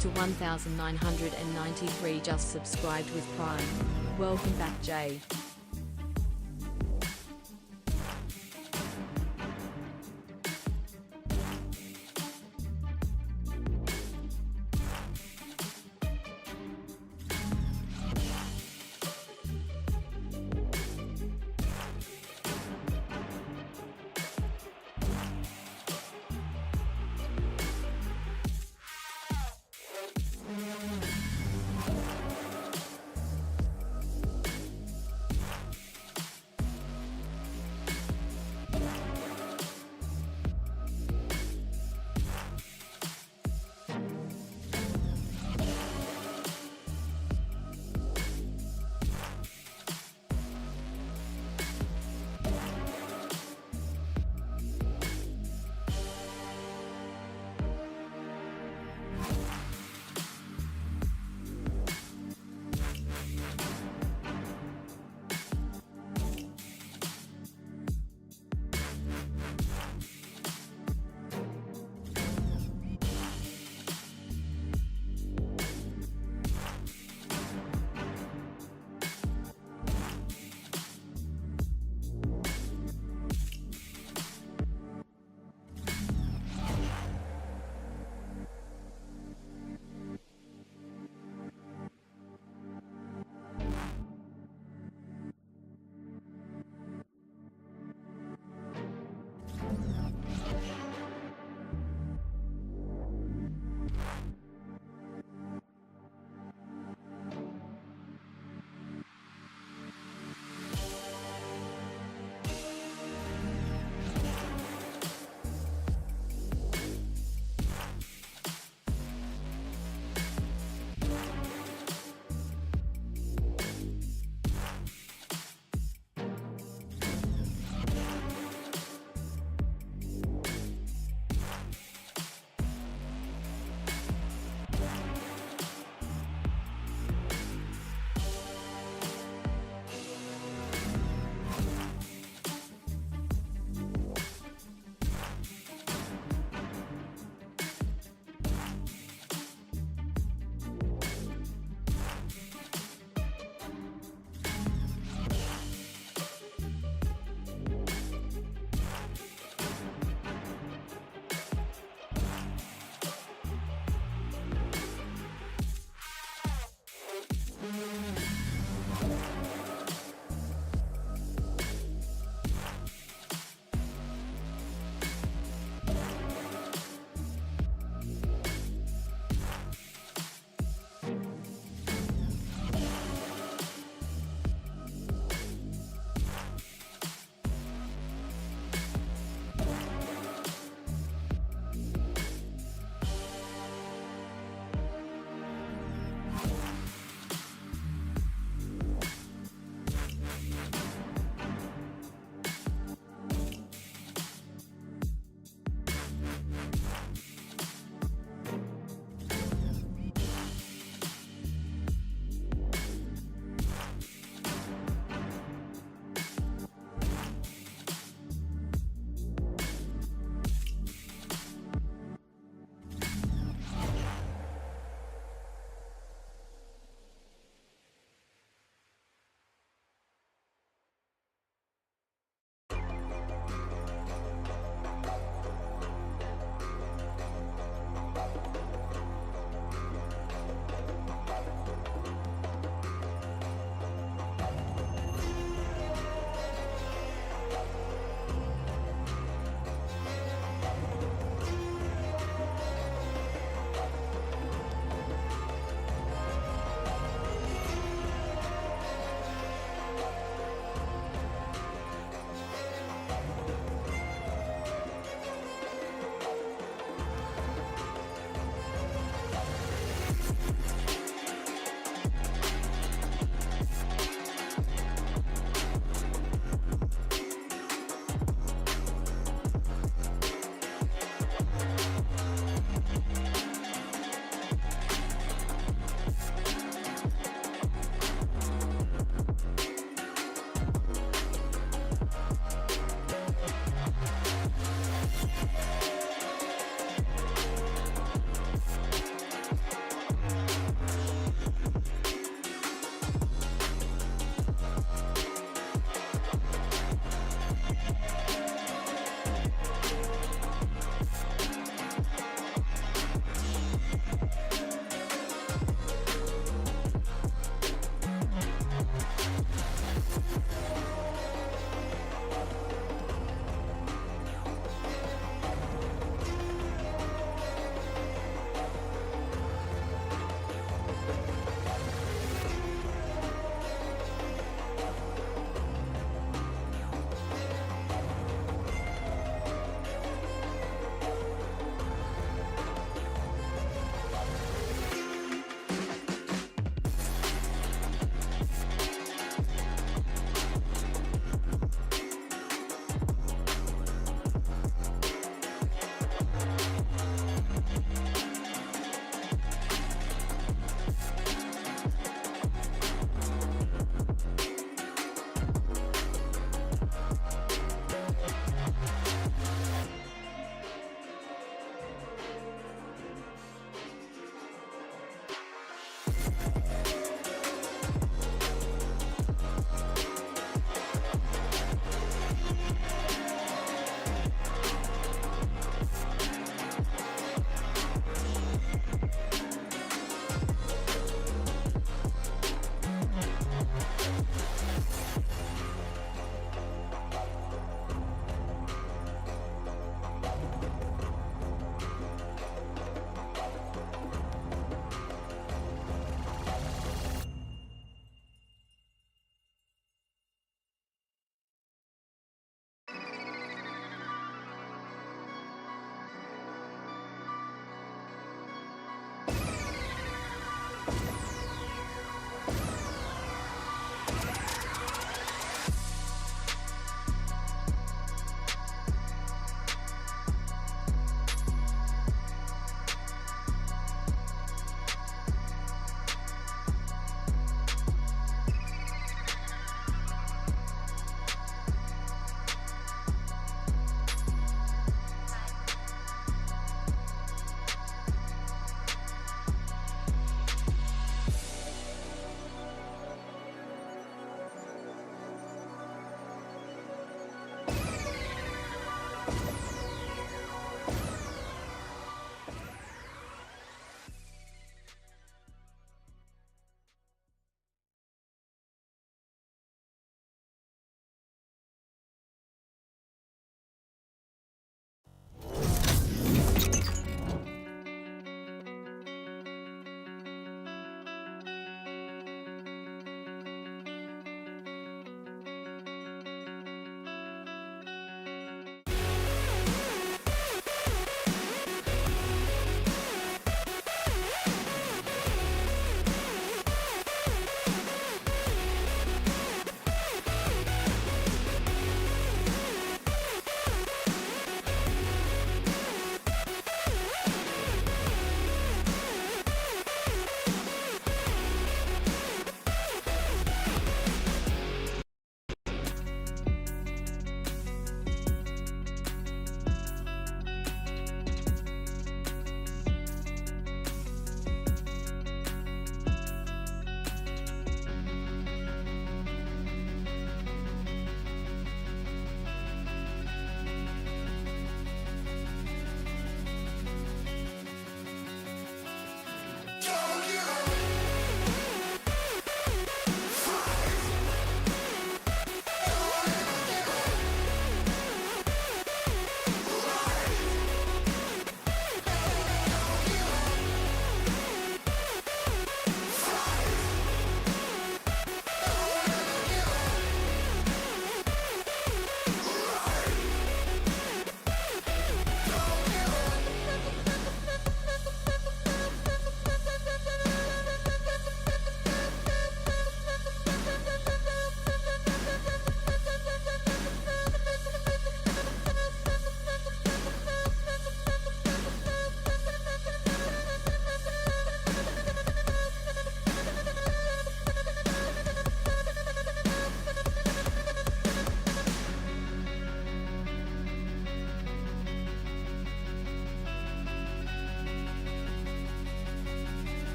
to 1,993 just subscribed with Prime. Welcome back, Jay.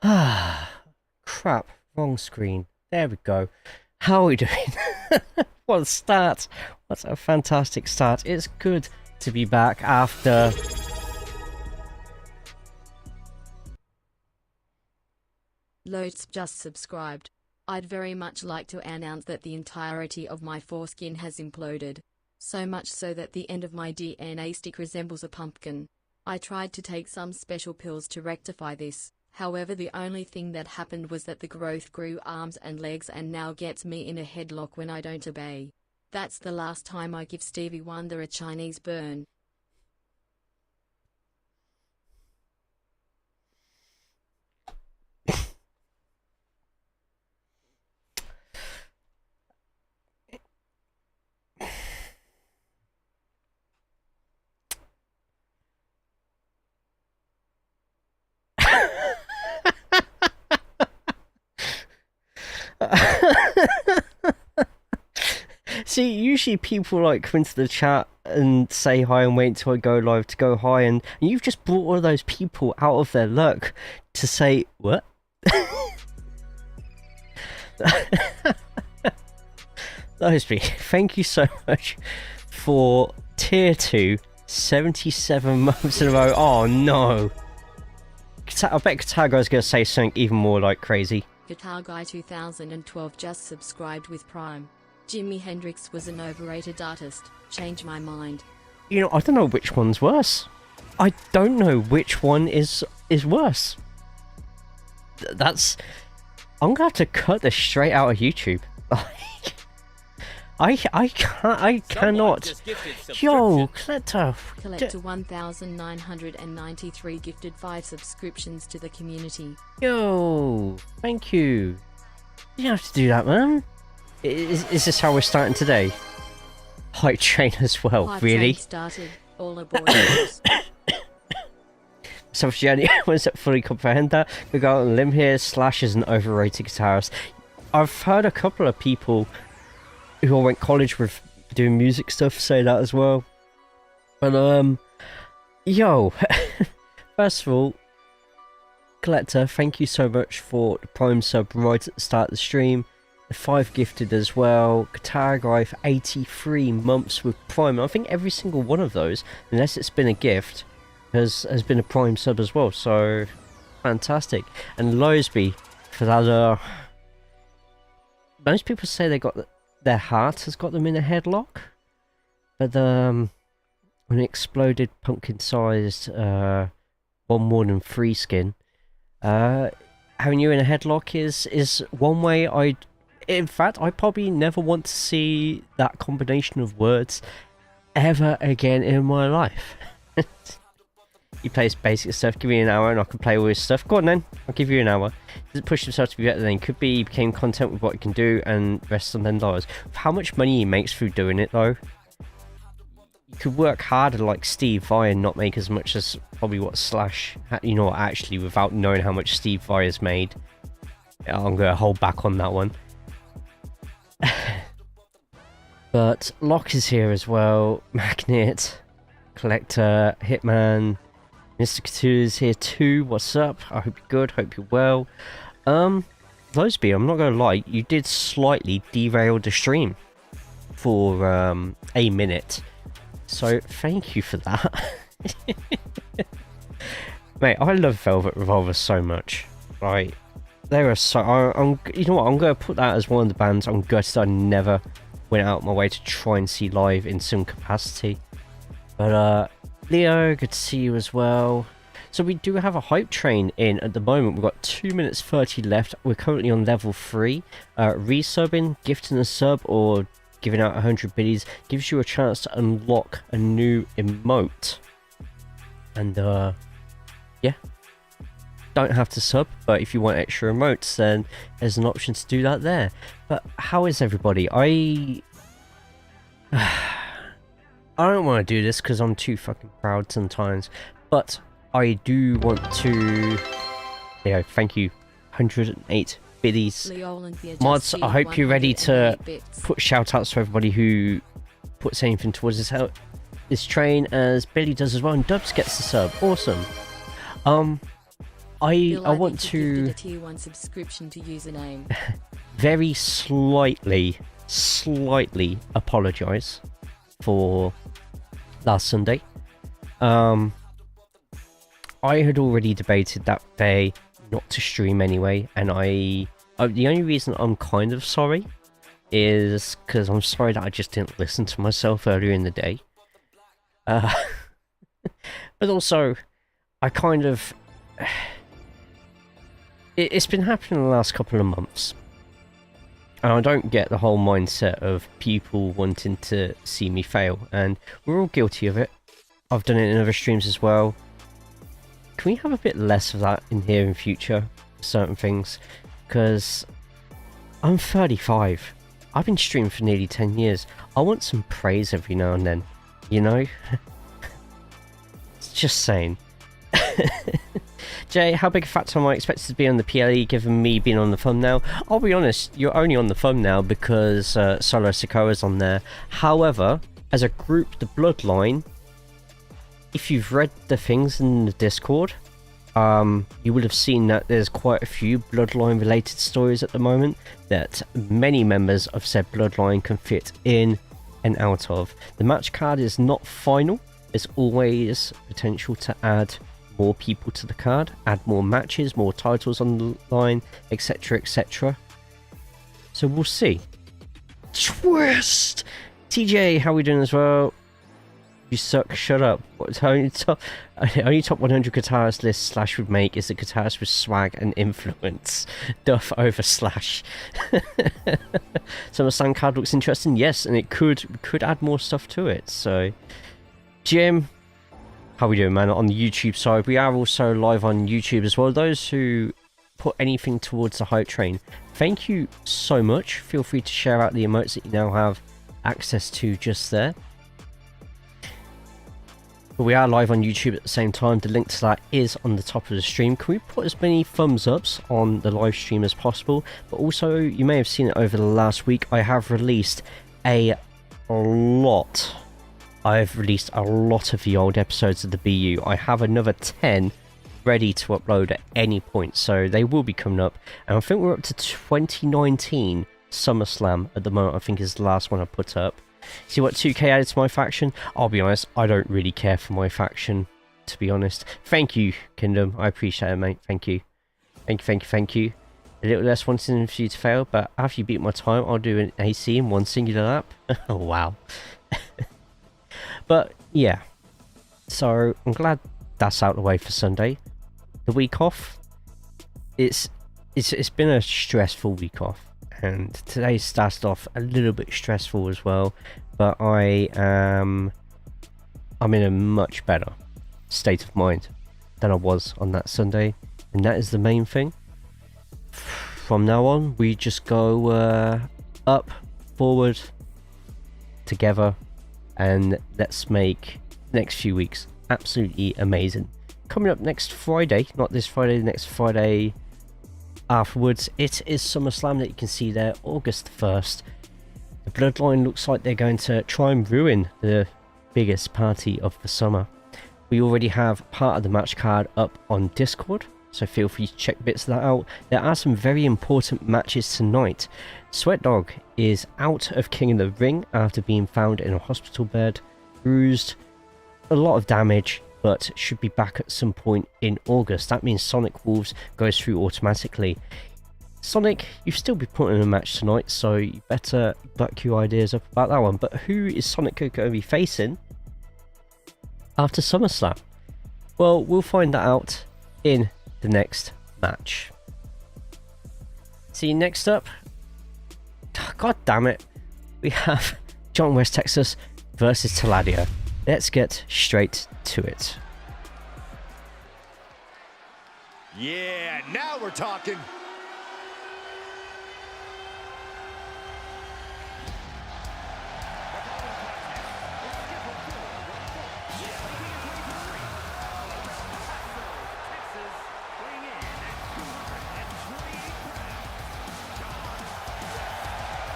Ah, crap, wrong screen. There we go. How are we doing? What a start. What a fantastic start. It's good to be back after... Loads just subscribed. I'd very much like to announce that the entirety of my foreskin has imploded. So much so that the end of my DNA stick resembles a pumpkin. I tried to take some special pills to rectify this. However, the only thing that happened was that the growth grew arms and legs and now gets me in a headlock when I don't obey. That's the last time I give Stevie Wonder a Chinese burn. See, usually people like come into the chat and say hi and wait until I go live to go hi, and you've just brought all of those people out of their luck to say, what? Those people, thank you so much for tier 2, 77 months in a row. Oh no. I bet Guitar Guy's gonna say something even more like crazy. Guitar Guy 2012 just subscribed with Prime. Jimi Hendrix was an overrated artist. Change my mind. You know, I don't know which one's worse. I don't know which one is worse. That's... I'm gonna have to cut this straight out of YouTube. I cannot. Yo, Collector 1993 gifted 5 subscriptions to the community. Yo, thank you. You don't have to do that, man. Is this how we're starting today? Hype train as well, Hype really? train started. All aboard. Selfish journey, ones that fully comprehend that. We go out on a limb here. Slash is an overrated guitarist. I've heard a couple of people who I went college with doing music stuff say that as well. But yo, first of all, Collector, thank you so much for the Prime sub right at the start of the stream. The 5 gifted as well. Guitar Guy for 83 months with Prime. I think every single one of those, unless it's been a gift, has been a Prime sub as well. So fantastic. And Losby for that. Most people say they got their heart has got them in a headlock, but when it exploded, pumpkin-sized, one more than 3 skin. Having you in a headlock is one way in fact, I probably never want to see that combination of words ever again in my life. He plays basic stuff, give me an hour and I can play all his stuff. Go on then, I'll give you an hour. Does it push himself to be better than he could be? He became content with what he can do and rests on $10. How much money he makes through doing it though? You could work harder like Steve Vai and not make as much as probably what Slash, you know, actually without knowing how much Steve Vai has made. I'm going to hold back on that one. But Locke is here as well. Magnet, Collector, Hitman, Mr. Couture is here too. What's up? I hope you're good. Hope you're well. Losby, I'm not gonna lie, you did slightly derail the stream for a minute, so thank you for that. Mate, I love Velvet Revolver so much. Right, they are so. You know what? I'm gonna put that as one of the bands I'm gutted I never went out my way to try and see live in some capacity. But Leo, good to see you as well. So we do have a hype train in at the moment. We've got 2 minutes 30 left. We're currently on level 3. Resubbing, gifting a sub, or giving out 100 biddies gives you a chance to unlock a new emote. And yeah, don't have to sub, but if you want extra emotes, then there's an option to do that there. But how is everybody? I don't want to do this because I'm too fucking proud sometimes, but I do want to... Leo, thank you. 108 biddies. Mods, I hope you're ready to put shout-outs to everybody who puts anything towards this train, as Billy does as well, and Dubs gets the sub. Awesome. I Bill, I want think you gifted to a tier 1 subscription to username. very slightly apologise for last Sunday. I had already debated that day not to stream anyway, and the only reason I'm kind of sorry is because I'm sorry that I just didn't listen to myself earlier in the day. But also, I kind of... It's been happening the last couple of months. And I don't get the whole mindset of people wanting to see me fail. And we're all guilty of it. I've done it in other streams as well. Can we have a bit less of that in here in future? Certain things. Because I'm 35. I've been streaming for nearly 10 years. I want some praise every now and then. You know? Just saying. Jay, how big a factor am I expected to be on the PLE given me being on the thumbnail? I'll be honest, you're only on the thumbnail because Solo Sikoa's on there. However, as a group, the Bloodline, if you've read the things in the Discord, you would have seen that there's quite a few Bloodline related stories at the moment that many members of said Bloodline can fit in and out of. The match card is not final. There's always potential to add more people to the card, add more matches, more titles on the line, etc, etc. So we'll see. Twist! TJ, how are we doing as well? You suck, shut up. What's only top 100 guitarist list Slash would make is the guitarist with swag and influence. Duff over Slash. Summerslam card looks interesting, yes, and it could add more stuff to it. So Jim, how we doing, man? On the YouTube side, we are also live on YouTube as well. Those who put anything towards the hype train, thank you so much. Feel free to share out the emotes that you now have access to just there. But we are live on YouTube at the same time. The link to that is on the top of the stream. Can we put as many thumbs ups on the live stream as possible? But also, you may have seen it over the last week, I have released a lot. I've released a lot of the old episodes of the BU. I have another 10 ready to upload at any point, so they will be coming up. And I think we're up to 2019 Summerslam at the moment, I think is the last one I put up. See what 2K added to my faction? I'll be honest, I don't really care for my faction, to be honest. Thank you, Kingdom. I appreciate it, mate. Thank you. Thank you. A little less wanting for you to fail, but after you beat my time, I'll do an AC in one singular lap. Oh, wow. But yeah, so I'm glad that's out of the way for Sunday. The week off, it's been a stressful week off, and today started off a little bit stressful as well. But I'm in a much better state of mind than I was on that Sunday, and that is the main thing. From now on, we just go up, forward, together. And let's make the next few weeks absolutely amazing. Coming up next Friday, not this Friday, next Friday afterwards, it is Summerslam that you can see there, August 1st. The Bloodline looks like they're going to try and ruin the biggest party of the summer. We already have part of the match card up on Discord, so feel free to check bits of that out. There are some very important matches tonight. Sweat Dog is out of King of the Ring after being found in a hospital bed, bruised, a lot of damage, but should be back at some point in August. That means Sonic Wolves goes through automatically. Sonic, you'll still be putting in a match tonight, so you better back your ideas up about that one. But who is Sonic going to be facing after SummerSlam? Well, we'll find that out in the next match. See, next up, god damn it, we have John West Texas versus Taladia. Let's get straight to it. Yeah, now we're talking.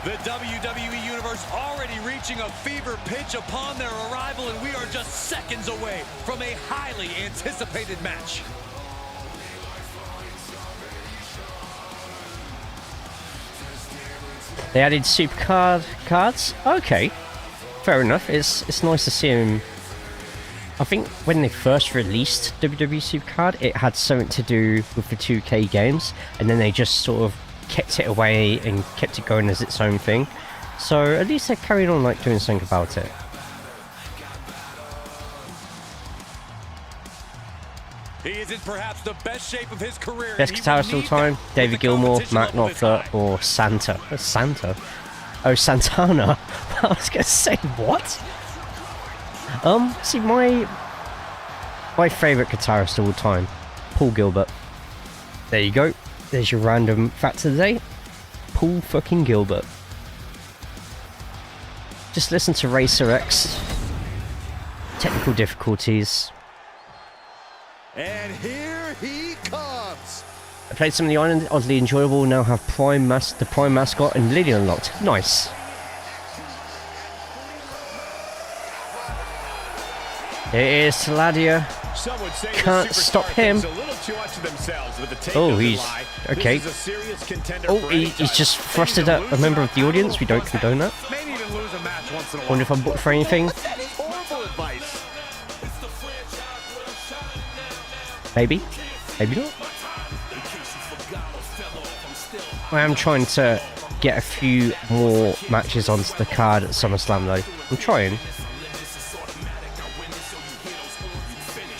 The WWE Universe already reaching a fever pitch upon their arrival, and we are just seconds away from a highly anticipated match. They added super cards. Okay, fair enough. It's nice to see them. I think when they first released WWE Supercard, it had something to do with the 2K games, and then they just sort of kept it away and kept it going as its own thing. So at least they're carrying on like doing something about it. He is in perhaps the best shape of his career. Best guitarist of all time, David Gilmour, Matt Knopfler, or Santa. Santa? Oh, Santana. I was going to say, what? See, my favourite guitarist of all time, Paul Gilbert. There you go. There's your random fact of the day. Paul fucking Gilbert. Just listen to Racer X. Technical difficulties. And here he comes. I played some of the island, oddly enjoyable. Now have the Prime mascot and Lily unlocked. Nice. It is Saladia. Can't stop him. Oh, he's okay. Oh, he's just thrusted at a member of the audience. We don't condone that. Wonder if I'm booked for anything. Maybe. Maybe not. I am trying to get a few more matches onto the card at Summerslam though. I'm trying.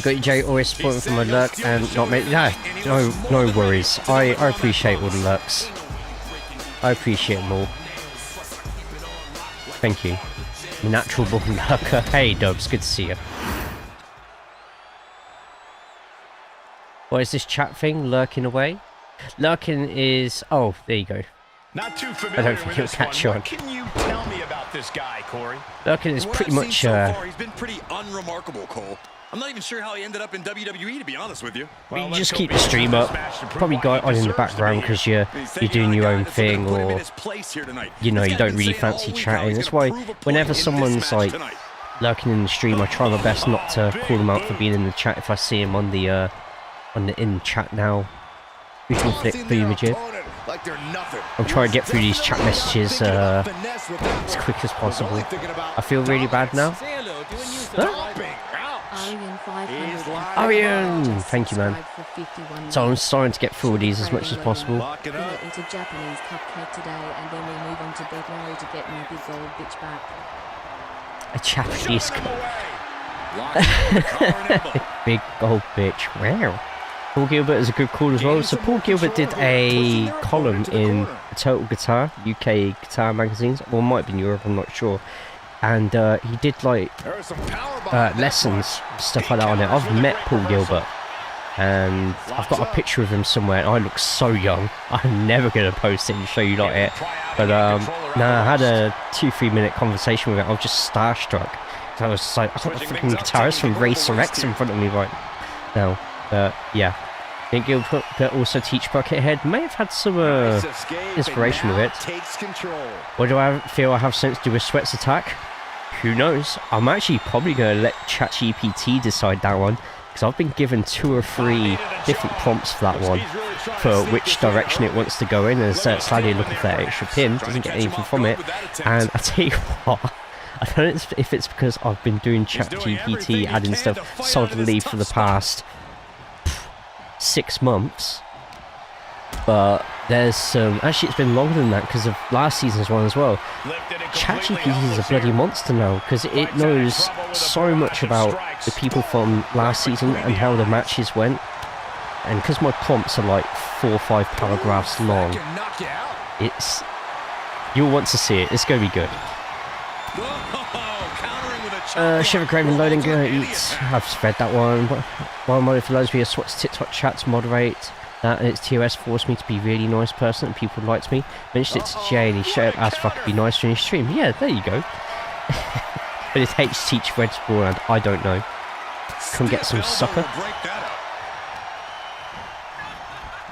Got you, Jay, always supporting from my lurk and not make no worries. I appreciate all the lurks. I appreciate them all. Thank you. Natural born lurker. Hey Dubs, good to see you. What is this chat thing? Lurking away? Lurking is... Oh, there you go. Not too I don't think he'll catch on. What can you tell me about this guy, Corey? Lurking is pretty much... So far, he's been pretty unremarkable, Cole. I'm not even sure how he ended up in WWE, to be honest with you. Well, you just keep the stream up. Probably got on in the background because you're doing your own thing, or you know, you don't really fancy chatting. That's why whenever someone's like lurking in the stream, I try my best not to call them out for being in the chat if I see him on the in chat now. We can flick through Majid. I'm trying to get through these chat messages as quick as possible. I feel really bad now. Huh? Arian! Thank you, man. So I'm starting to get through these as much as possible. Eat a Japanese cupcake today, and then we move on to Big Larry to get my big old bitch back. A Japanese big old bitch. Wow. Paul Gilbert is a good call as well. So Paul Gilbert did a column in Total Guitar, UK guitar magazines, or might be in Europe, I'm not sure. And he did like lessons, stuff like that on it. I've met Paul Gilbert, and I've got a picture of him somewhere, and I look so young. I'm never going to post it and show you like it. But I had a 2-3 minute conversation with him. I was just starstruck. So I was just like, I've got the freaking guitarist from Racer X in front of me right now. Yeah. I think Gilbert also teach Buckethead. May have had some inspiration with it. What do I feel I have something to do with Sweat's attack? Who knows? I'm actually probably going to let ChatGPT decide that one, because I've been given 2 or 3 different prompts for that one, for which direction it wants to go in, and slightly looking for that extra pin, doesn't get anything from it. And I tell you what, I don't know if it's because I've been doing ChatGPT, adding stuff solidly for the past 6 months, but there's some... Actually, it's been longer than that because of last season's one as well. ChatGPT is a bloody monster now, because it knows so much about the people from last season and how the matches went. And because my prompts are like 4 or 5 paragraphs long, it's... You'll want to see it. It's going to be good. Shiver Craven loading eats. I've just read that one. While Mother for loads of Swat's TikTok chat to moderate that, and its TOS forced me to be a really nice person and people liked me. Mentioned it to Jay and he showed up, asked if I could be nice during his stream. Yeah, there you go. But it hates to teach Red Sport, I don't know. Come get some sucker.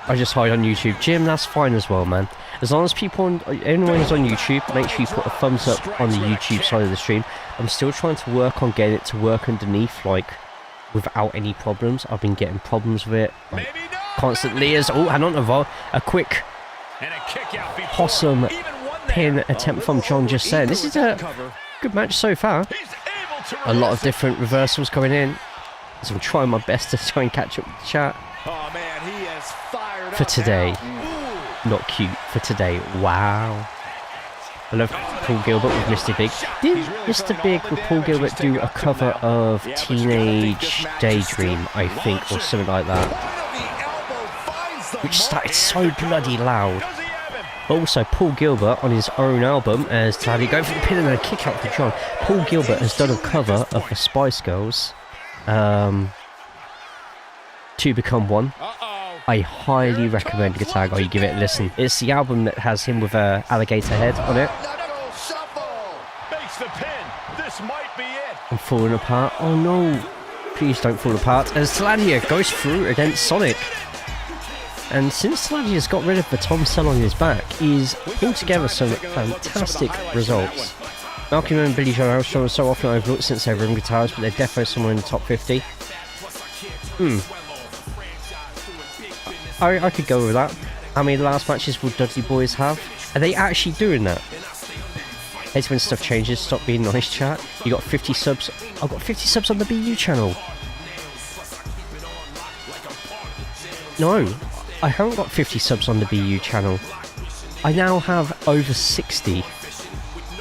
I just hide on YouTube. Jim, that's fine as well, man. As long as anyone who's on YouTube, make sure you put a thumbs up on the YouTube side of the stream. I'm still trying to work on getting it to work underneath, like, without any problems. I've been getting problems with it, like, constantly. Oh, hang on, a quick possum pin attempt from John just then. This is a good match so far. A lot of different reversals going in. So I'm trying my best to try and catch up with the chat. Oh man, he has fired For up today. now. Not cute. For today. Wow. I love Paul Gilbert with Mr. Big. Did Mr. Big with Paul Gilbert do a cover of Teenage Daydream, I think, or something like that? Which started so bloody loud. But also, Paul Gilbert on his own album, as Taddy go for the pin and a kick out for John. Paul Gilbert has done a cover of the Spice Girls, 2 Become One. I highly recommend Guitar Guy you give it a listen. It's the album that has him with a alligator head on it. I'm falling apart. Oh no! Please don't fall apart. As Taladia goes through against Sonic. And since Taladia's got rid of the Tom Cell on his back, he's pulled together some fantastic results. Malcolm and Billy Joe Armstrong are so often overlooked since they're rhythm guitars, but they're definitely somewhere in the top 50. I could go with that. How many last matches will Dudley Boys have? Are they actually doing that? It's when stuff changes, stop being nice, chat. You got 50 subs. I've got 50 subs on the BU channel. No, I haven't got 50 subs on the BU channel. I now have over 60.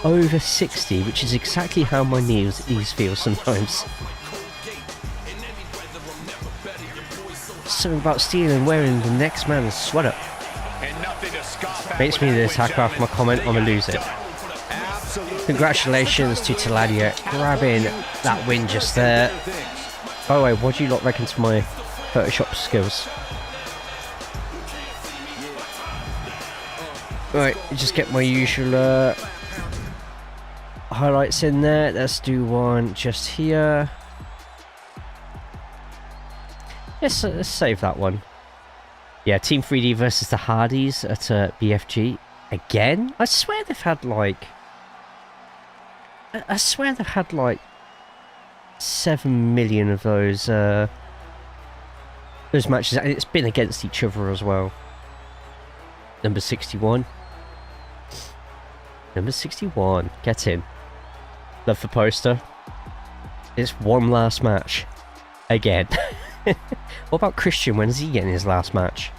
Over 60, which is exactly how my knees feel sometimes. Something about stealing and wearing the next man's sweater. Makes me the attacker after my comment, I'ma lose it. Congratulations to Taladia grabbing that win just there. By the way, what do you lot reckon to my Photoshop skills? Right, just get my usual highlights in there. Let's do one just here. Let's save that one. Yeah, Team 3D versus the Hardys at BFG. Again? I swear they've had like... I swear they've had like 7 million of those matches, and it's been against each other as well. Number 61. Number 61. Get in. Love the poster. It's one last match. Again. What about Christian? When's he getting his last match?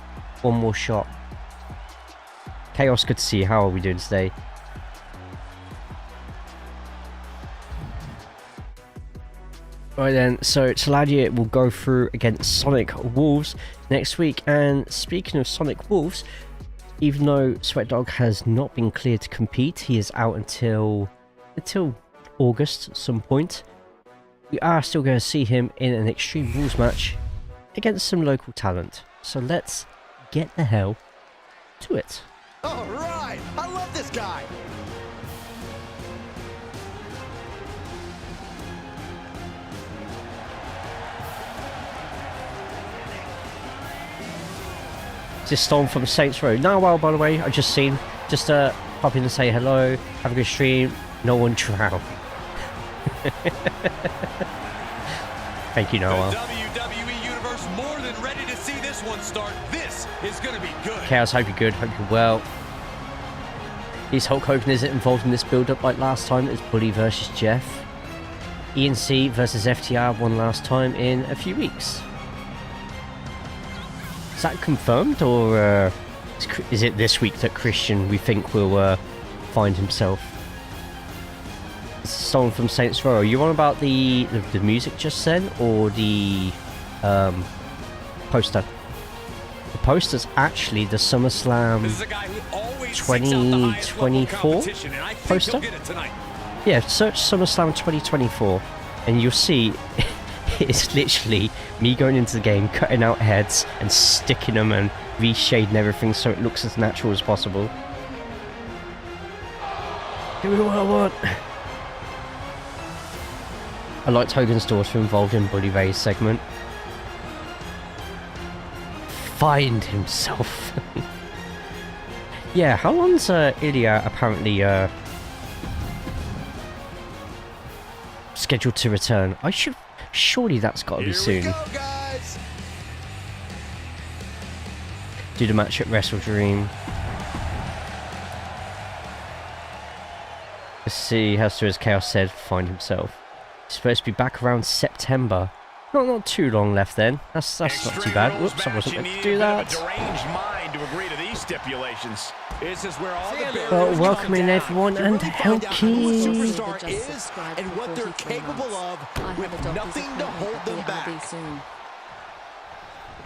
One more shot. Chaos, good to see you. How are we doing today? Right then, so Taladia will go through against Sonic Wolves next week. And speaking of Sonic Wolves, even though Sweat Dog has not been cleared to compete, he is out until August at some point. We are still going to see him in an Extreme Rules match against some local talent. So let's get the hell to it. All right, I love this guy. This is Storm from Saints Row. Now, well, by the way, I just seen. Just pop in and say hello. Have a good stream. No one drown. Thank you, Noah. The WWE Universe more than ready to see this one start. This is going to be good. Chaos, hope you're good. Hope you're well. Is Hulk Hogan isn't involved in this build-up like last time? It's Bully versus Jeff. ENC versus FTR one last time in a few weeks. Is that confirmed, or is it this week that Christian, we think, will find himself? It's someone from Saints Row. Are you on about the music just then, or the poster? The poster's actually the Summerslam 2024 poster. Yeah, search Summerslam 2024, and you'll see it's literally me going into the game, cutting out heads and sticking them and reshading everything so it looks as natural as possible. Give me what I want. I liked Hogan's daughter involved in Buddy Ray's segment. Find himself. Yeah, how long's Ilya apparently scheduled to return? Surely that's got to be soon. Do the match at Wrestle Dream. Let's see how soon as Chaos said find himself. He's supposed to be back around September. Not too long left then. That's not too bad. Whoops, I wasn't meant to do that. Well, welcoming everyone and Helki. And what they're capable of with nothing to hold them back.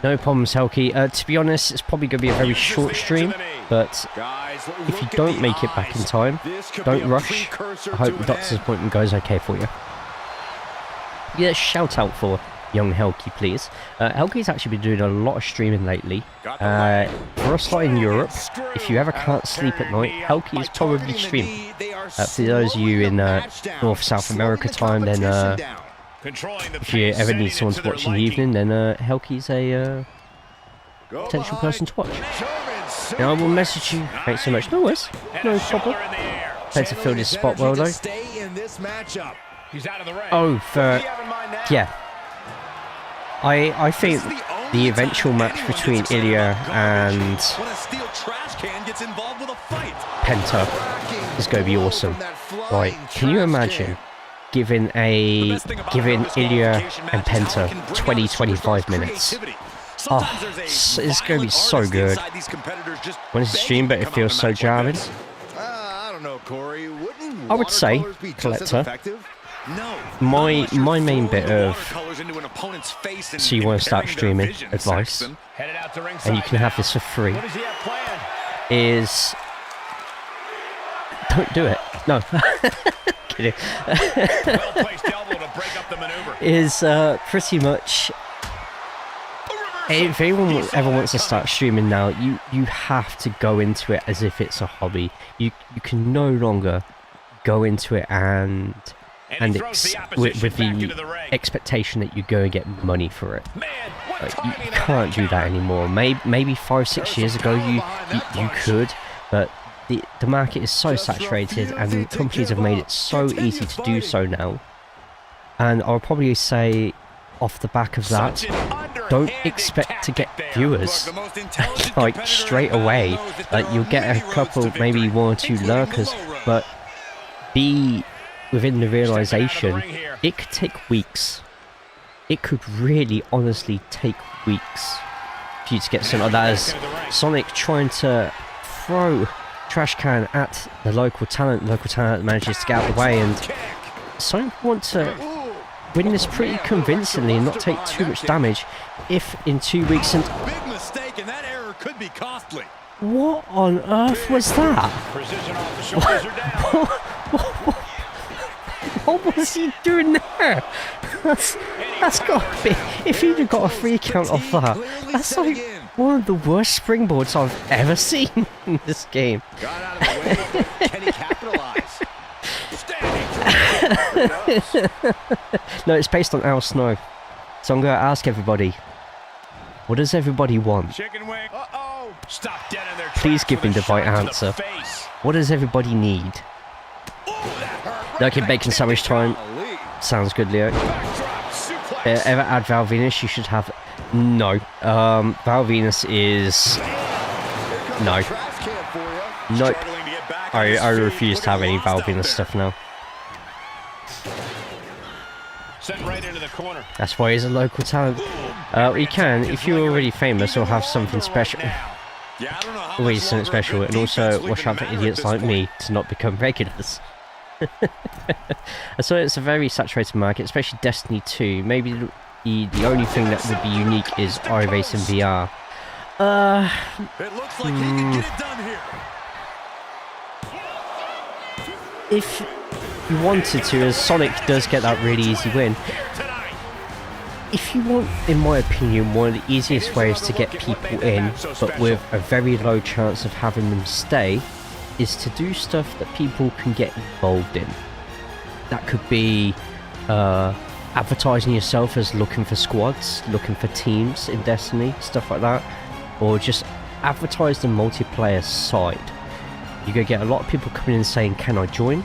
No problems, Helki. To be honest, it's probably going to be a very short stream, but if you don't make it back in time, don't rush. I hope the doctor's appointment goes okay for you. Yeah, shout out for young Helki, please. Helki's actually been doing a lot of streaming lately. For us lot in Europe, if you ever can't sleep at night, Helki is probably streaming. For those of you in North South America time, then if you ever need someone to watch in the evening, then Helki's a potential person to watch. Now I will message you. Thanks so much. No worries. No problem. Thanks to fill this spot well though. Oh, for... yeah. I think the eventual match between Ilya and Penta is going to be awesome. Right, can you imagine giving Ilya and Penta 20-25 minutes? Oh, it's going to be so good. When it's a stream, but it feels so jarring. I would say, Collector, my main bit of so you want to start streaming advice, and you can have this for free, is don't do it. No. Kidding. Is pretty much if anyone ever wants to start streaming now, you have to go into it as if it's a hobby. You can no longer go into it and with the expectation that you go and get money for it. You can't do that anymore. Maybe 5-6 years ago you could, but the market is so saturated and companies have made it so easy to do so now. And I'll probably say off the back of that, don't expect to get viewers like straight away. Like you'll get a couple, maybe 1 or 2 lurkers, but be within the realization it could take weeks. It could really honestly take weeks for you to get something like that, as Sonic trying to throw trash can at the local talent manages to get out of the way, and Sonic want to win this pretty convincingly and not take too much damage if in 2 weeks. And big mistake, and that error could be costly. What on earth was that? What was he doing there? That's got to be, if he'd have got a free count off that, that's like one of the worst springboards I've ever seen in this game. Got out of the way. Can he capitalize? No, it's based on Al Snow. So I'm going to ask everybody, what does everybody want? Chicken wing. Uh-oh. Stop dead in their Please give me the right answer. What does everybody need? Lurking bacon sandwich time. Sounds good, Leo. Ever add Val Venus? You should have... No. Val Venus is... No. Nope. I refuse to have any Val Venus stuff now. That's why he's a local talent. You can, if you're already famous or have something special. Always something special, and also watch out for idiots like me to not become regulars. So it's a very saturated market, especially Destiny 2. Maybe the only thing that would be unique is iRacing VR. It looks like he can get it done here. If you wanted to, as Sonic does get that really easy win, if you want, in my opinion, one of the easiest ways to get people in, but with a very low chance of having them stay, is to do stuff that people can get involved in. That could be advertising yourself as looking for squads, looking for teams in Destiny, stuff like that, or just advertise the multiplayer side. You're going to get a lot of people coming in saying, can I join?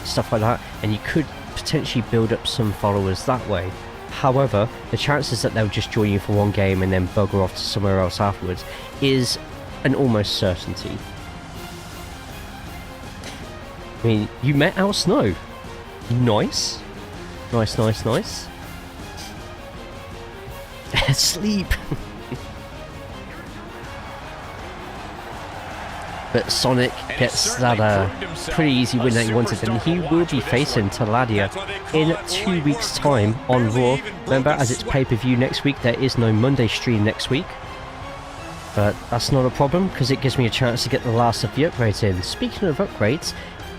Stuff like that, and you could potentially build up some followers that way. However, the chances that they'll just join you for one game and then bugger off to somewhere else afterwards is an almost certainty. I mean, you met Al Snow. Nice. Nice. Sleep. But Sonic gets that pretty easy win that he wanted, and he will be facing Taladia in 2 weeks' time on Raw. Remember, as it's pay-per-view next week, there is no Monday stream next week. But that's not a problem, because it gives me a chance to get the last of the upgrades in. Speaking of upgrades,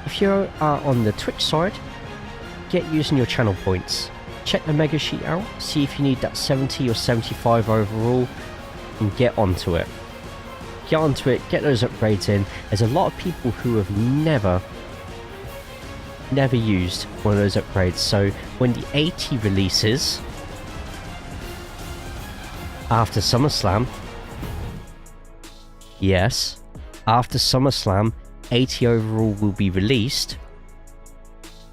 if you are on the Twitch side, get using your channel points. Check the mega sheet out, see if you need that 70 or 75 overall, and get onto it. Get onto it, get those upgrades in. There's a lot of people who have never used one of those upgrades, so when the 80 releases after SummerSlam, yes, after SummerSlam, 80 overall will be released.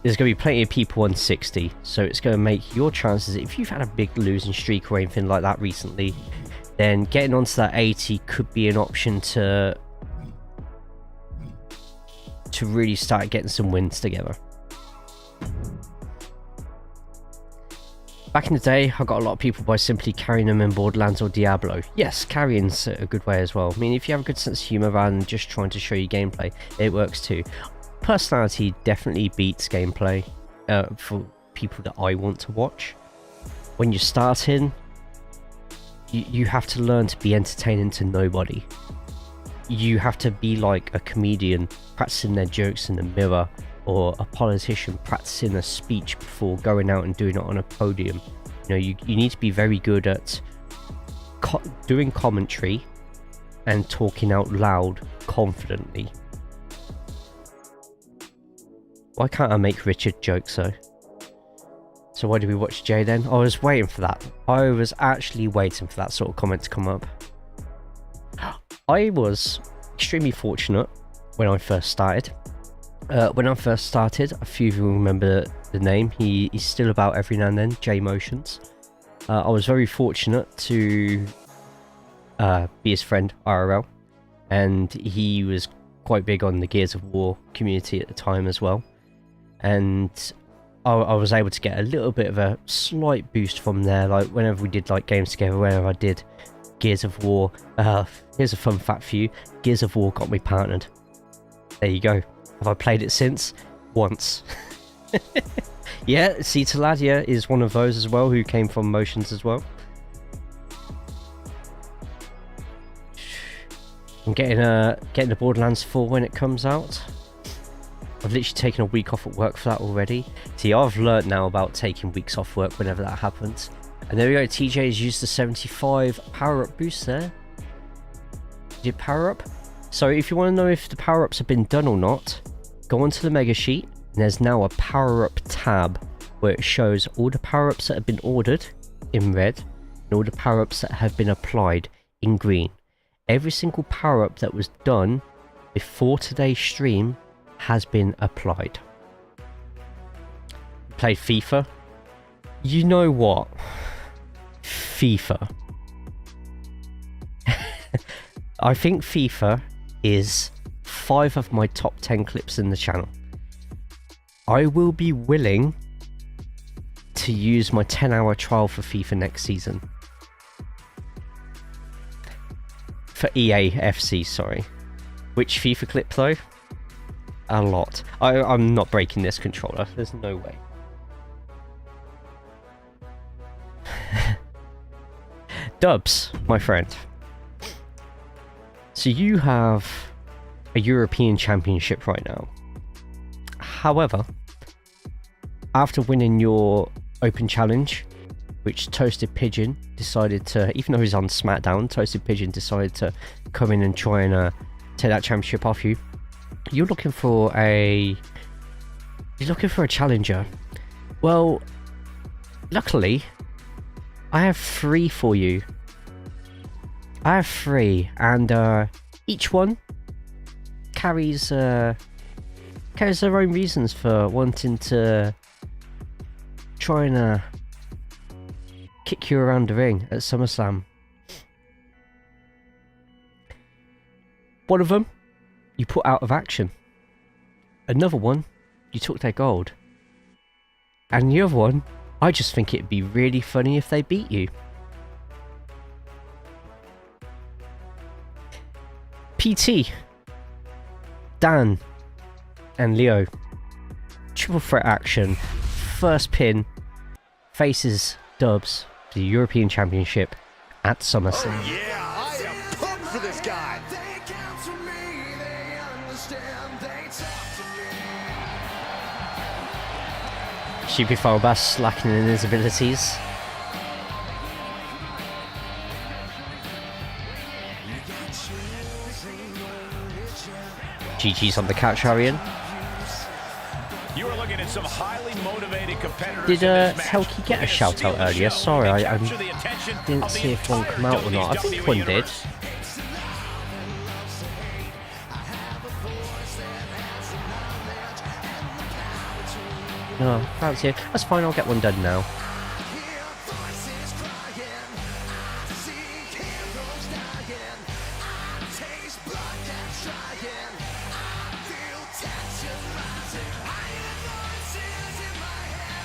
There's going to be plenty of people on 60, so it's going to make your chances, if you've had a big losing streak or anything like that recently, then getting onto that 80 could be an option to really start getting some wins together. Back in the day, I got a lot of people by simply carrying them in Borderlands or Diablo. Yes, carrying's a good way as well. I mean, if you have a good sense of humour rather than just trying to show you gameplay, it works too. Personality definitely beats gameplay for people that I want to watch. When you're starting, you have to learn to be entertaining to nobody. You have to be like a comedian practicing their jokes in the mirror, or a politician practicing a speech before going out and doing it on a podium. You know, you need to be very good at doing commentary and talking out loud confidently. Why can't I make Richard jokes though? So why did we watch Jay then? I was waiting for that. I was actually waiting for that sort of comment to come up. I was extremely fortunate when I first started. A few of you will remember the name. He's still about every now and then, J Motions. I was very fortunate to be his friend IRL, and he was quite big on the Gears of War community at the time as well. And I was able to get a little bit of a slight boost from there, like whenever we did like games together, whenever I did Gears of War. Here's a fun fact for you: Gears of War got me partnered. There you go. Have I played it since? Once. Yeah, see, Taladia is one of those as well, who came from Motions as well. I'm getting the Borderlands 4 when it comes out. I've literally taken a week off at work for that already. See, I've learnt now about taking weeks off work whenever that happens. And there we go, TJ has used the 75 power-up boost there. Did power-up? So if you want to know if the power-ups have been done or not, go onto the mega sheet, and there's now a power-up tab where it shows all the power-ups that have been ordered in red, and all the power-ups that have been applied in green. Every single power-up that was done before today's stream has been applied. Played FIFA? You know what? FIFA. I think FIFA is 5 of my top 10 clips in the channel. I will be willing to use my 10-hour trial for FIFA next season. For EA FC, sorry. Which FIFA clip though? A lot. I'm not breaking this controller. There's no way. Dubs, my friend. So you have a European Championship right now. However, after winning your Open Challenge, which Toasted Pigeon decided to, even though he's on SmackDown, Toasted Pigeon decided to come in and try and take that championship off you. You're looking for a challenger. Well, luckily, I have 3 for you. I have 3, and each one carries their own reasons for wanting to try and kick you around the ring at SummerSlam. One of them you put out of action. Another one, you took their gold. And the other one, I just think it'd be really funny if they beat you. PT, Dan, and Leo. Triple threat action. First pin faces Dubs for the European Championship at Summerslam. Oh yeah, I am pumped for this guy. Stupid Bass lacking in his abilities. GG's on the catch, Arian. You are looking at some highly motivated competitors. Did Helki get a shout out earlier? Sorry, I didn't see if one come out or not. I think one did. No, fancy it. That's fine, I'll get one done now.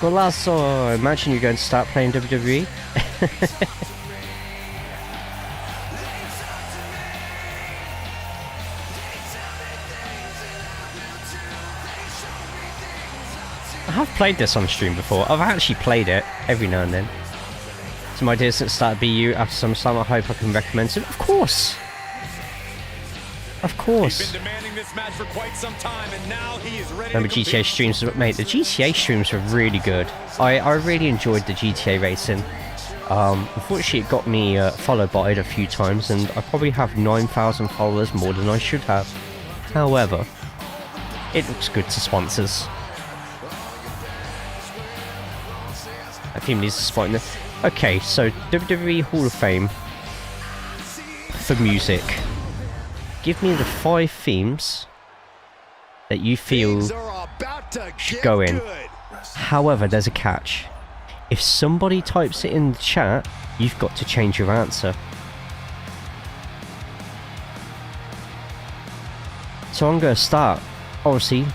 Golazo! Imagine you're going to start playing WWE. I have played this on stream before. I've actually played it every now and then. Some ideas since start BU after some slam. I hope I can recommend it. Of course! Of course! He's been demanding this match for quite some time, and now he is ready. Remember GTA streams, mate, the GTA streams were really good. I really enjoyed the GTA racing. Unfortunately it got me followed by it a few times, and I probably have 9,000 followers more than I should have. However, it looks good to sponsors. I think needs to spot in there. Okay, so WWE Hall of Fame for music. Give me the 5 themes that you feel should go in. However, there's a catch. If somebody types it in the chat, you've got to change your answer. So I'm going to start. Obviously,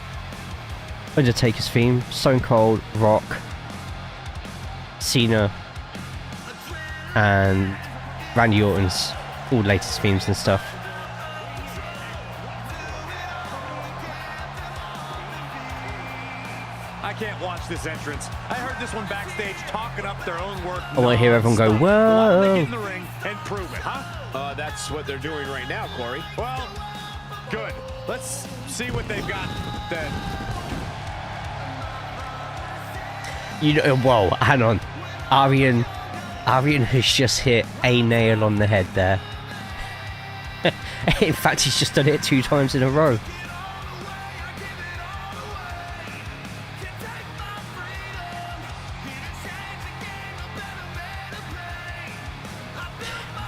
Undertaker's theme, Stone Cold, Rock, Cena, and Randy Orton's all latest themes and stuff. I can't watch this entrance. I heard this one backstage talking up their own work. I want to hear everyone go, whoa! Get in the ring and prove it, huh? That's what they're doing right now, Corey. Well, good. Let's see what they've got then. You know, whoa, hang on. Arian has just hit a nail on the head there. In fact, he's just done it 2 times in a row.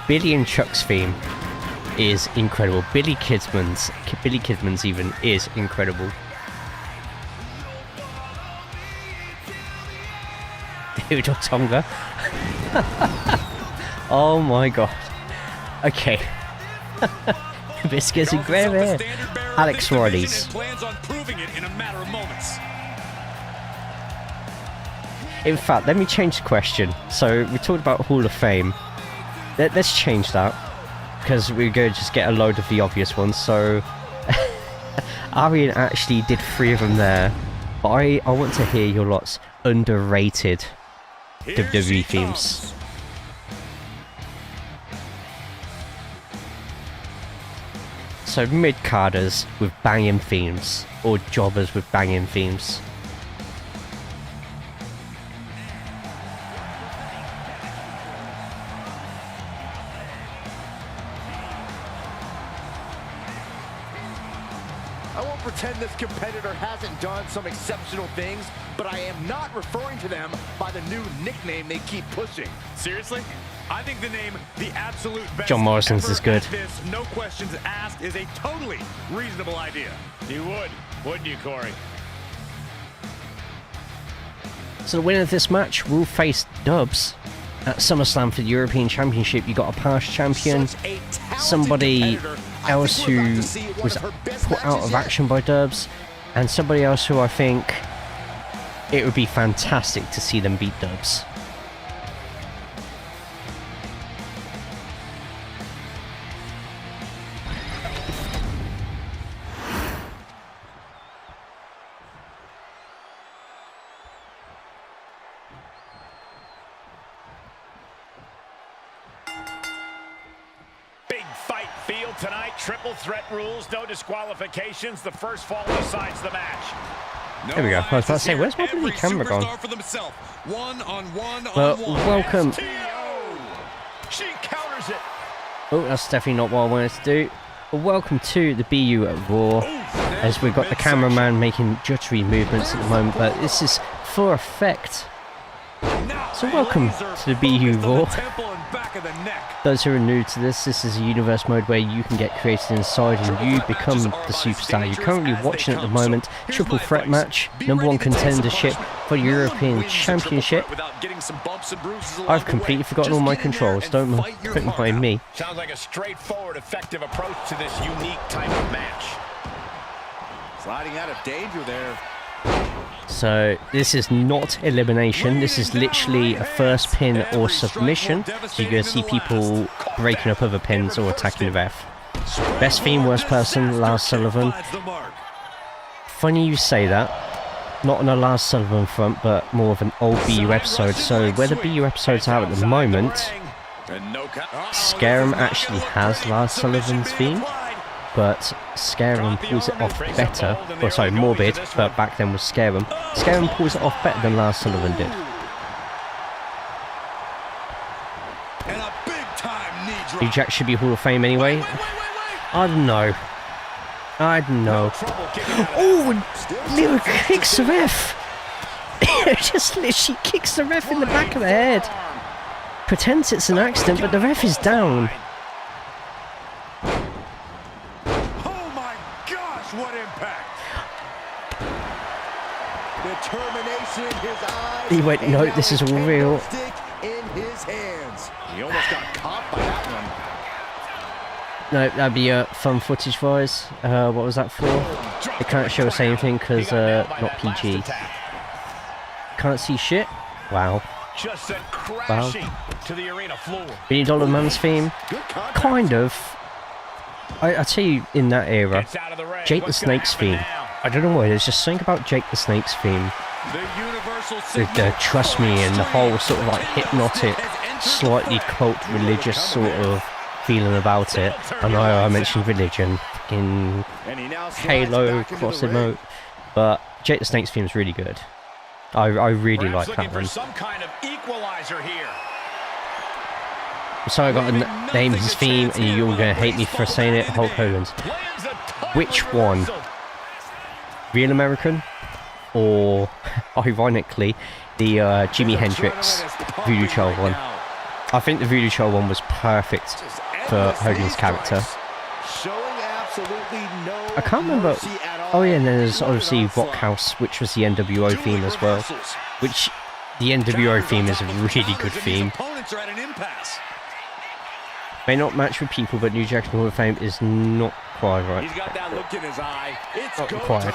Billy and Chuck's theme is incredible. Billy Kidman's even is incredible. Udo Tonga. Oh my god. Okay. Biscuits and gravy. Alex Riley's. In fact, let me change the question. So we talked about Hall of Fame. Let's change that, because we're going to just get a load of the obvious ones. So Arian actually did 3 of them there, but I want to hear your lot's underrated WWE themes. So mid-carders with banging themes, or jobbers with banging themes. I won't pretend this competitor hasn't done some exceptional things, but I am not referring to them by the new nickname they keep pushing. Seriously? I think the name The Absolute Best John Morrison's ever is good. at this, no questions asked, is a totally reasonable idea. You would, wouldn't you, Corey? So the winner of this match will face Dubs at SummerSlam for the European Championship. You got a past champion, somebody else who was put out of action by Dubs, and somebody else who I think it would be fantastic to see them beat Dubs. Tonight, triple threat rules, no disqualifications. The first fall decides the match. There we go. I was about to say, where's my bloody camera gone? Well, welcome. She counters it. Oh, that's definitely not what I wanted to do. Well, welcome to the BU at Raw, as we've got the cameraman making judgery movements at the moment, but this is for effect. So welcome to the BU Raw. Those who are new to this is a universe mode where you can get created inside and you become the superstar. You're currently watching at the moment triple threat match, #1 contendership for European Championship. I've completely forgotten all my controls, don't mind me. Sounds like a straightforward, effective approach to this unique type of match. Sliding out of danger there. So this is not elimination, this is literally a first pin or submission, so you're going to see people breaking up other pins or attacking the ref. Best theme, worst person, Lars Sullivan. Funny you say that, not on a Lars Sullivan front, but more of an old BU episode. So where the BU episode's out at the moment, Scarum actually has Lars Sullivan's theme, but Scarum pulls it off better, or sorry, Morbid, but back then was Scarum. Scarum pulls it off better than Lars Sullivan did. New Jack should be Hall of Fame anyway. I don't know. I don't know. Oh, Leo kicks the ref. Just literally kicks the ref in the back of the head. Pretends it's an accident, but the ref is down. He went, no, this is all real. He almost got caught by that one. No, that'd be fun footage wise. What was that for? It can't show us anything because not PG. Can't see shit. Wow. Wow. Billy Dollar Man's theme. Kind of. I tell you, in that era, Jake the Snake's theme. I don't know why, there's just something about Jake the Snake's theme. The Trust Me and the whole sort of like hypnotic, slightly cult religious sort of feeling about it. I know I mentioned religion in Halo cross emote, but Jake the Snake's theme is really good. I really like that one. So I got to name his theme and you're going to hate me for saying it, Hulk Hogan's. Which one? Real American? Or, ironically, the Jimi Hendrix Voodoo Child one. I think the Voodoo Child one was perfect for Hogan's character. I can't remember. Oh yeah, and then there's obviously Rock House, which was the NWO theme as well. Which, the NWO theme is a really good theme. May not match with people, but New Jack's Hall of Fame is not quite right. He's got that look in his eye. It's not required.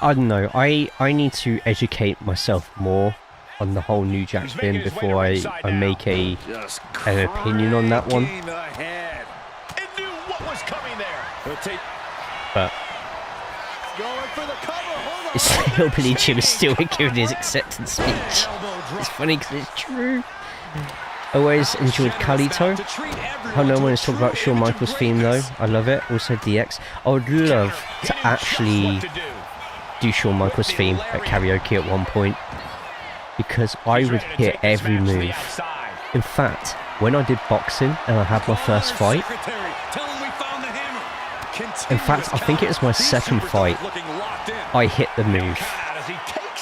I don't know. I need to educate myself more on the whole New Jack thing before I make an opinion on that one. But it's Hillbilly Jim is still giving his acceptance speech. It's funny because it's true. Always enjoyed Calito. I know when it's talking about Shawn Michaels' theme though. I love it. Also DX. I would love to actually do Shawn Michaels' theme at karaoke at one point, because I would hit every move. In fact, when I did boxing and I had my first fight, in fact I think it was my second fight, I hit the move.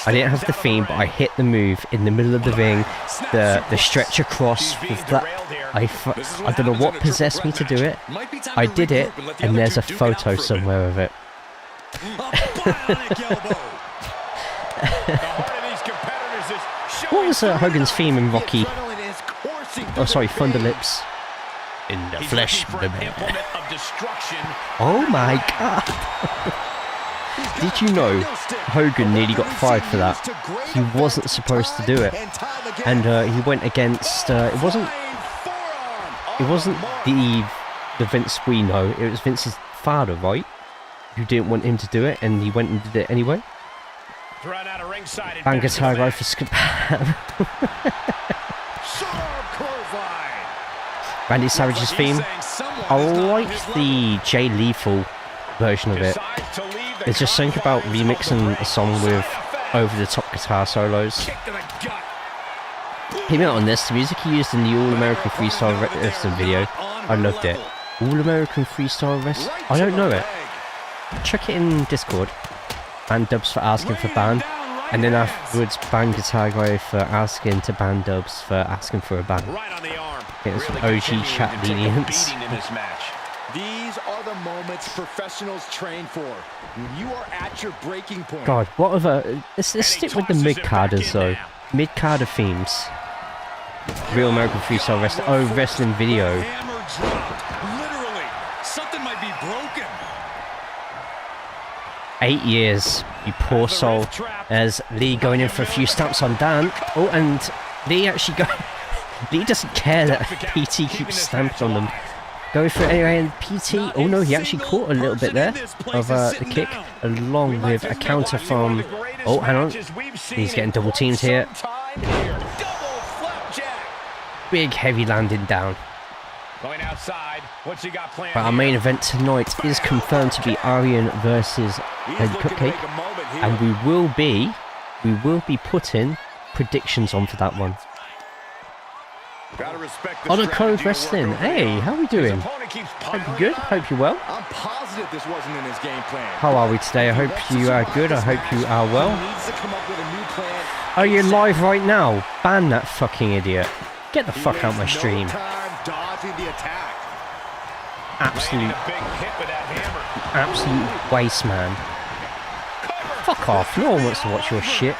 I didn't have the theme, but I hit the move in the middle of the ring, the stretch across with that. I don't know what possessed me to do it. I did it, and there's a photo somewhere of it. What was Hogan's theme in Rocky? Oh, sorry, Thunder Lips. In the flesh, baby. Oh my god. did you know Hogan nearly got fired for that? He wasn't supposed to do it, and he went against. It wasn't the Vince we know. It was Vince's father, right? Who didn't want him to do it, and he went and did it anyway. And guitar guy for Skip. Randy Savage's theme. I like the Jay Lethal version of it. It's just something about remixing a song with over-the-top guitar solos. Hear me out on this. The music he used in the All-American Freestyle Wrestling video, I loved it. All-American Freestyle Wrestling? I don't know it. Check it in Discord. Ban Dubs for asking for ban. And then afterwards, ban Guitar Guy for asking to ban Dubs for asking for a ban. It was some OG chat lenience. These are the moments professionals train for. When you are at your breaking point. God, what other... Let's stick with the mid-carders though. Mid-carder themes. Real American Freestyle Wrestling. Oh, wrestling video. Literally, something might be broken. 8 years, you poor soul. There's Lee going in for a few stamps on Dan. Oh, and Lee actually go. Lee doesn't care that PT keeps stamping on them. Going for it anyway, and PT. Oh no, he actually caught a little bit there of the kick, along with a counter from. Oh, hang on. He's getting double teamed here. Big heavy landing down. Going outside. What's he got planned? But our main event tonight is confirmed to be Aryan versus Lady Cupcake, and we will be putting predictions on for that one. On a Code Wrestling. Hey, how are we doing? Hope you're good. Hope you're well. I'm positive this wasn't in his game plan. How are we today? I hope you are good. I hope you are well. Are you live right now? Ban that fucking idiot. Get the fuck out my stream. Absolute waste, man. Fuck off. No one wants to watch your shit.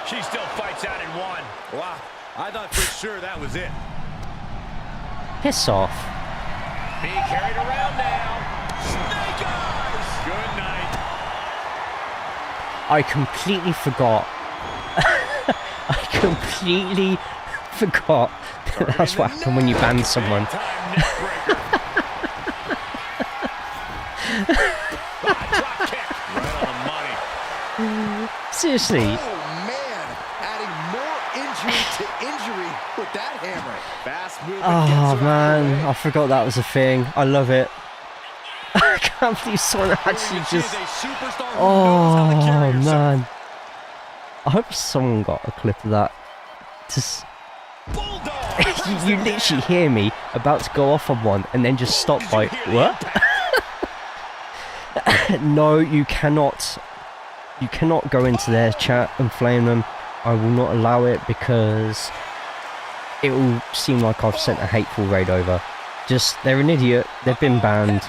She still fights out in one. Wow. I thought for sure that was it. Piss off. Being carried around now. Snake eyes. Good night. I completely forgot. I completely forgot that that's what happened when you ban someone. Seriously. Oh man, adding more injury to injury with that hammer. Fast movement. Oh man, I forgot that was a thing. I love it. I can't believe someone actually just. Oh man. I hope someone got a clip of that. Just. you literally hear me about to go off on one and then just stop by. What? No, you cannot. You cannot go into their chat and flame them. I will not allow it because it will seem like I've sent a hateful raid over. Just, they're an idiot. They've been banned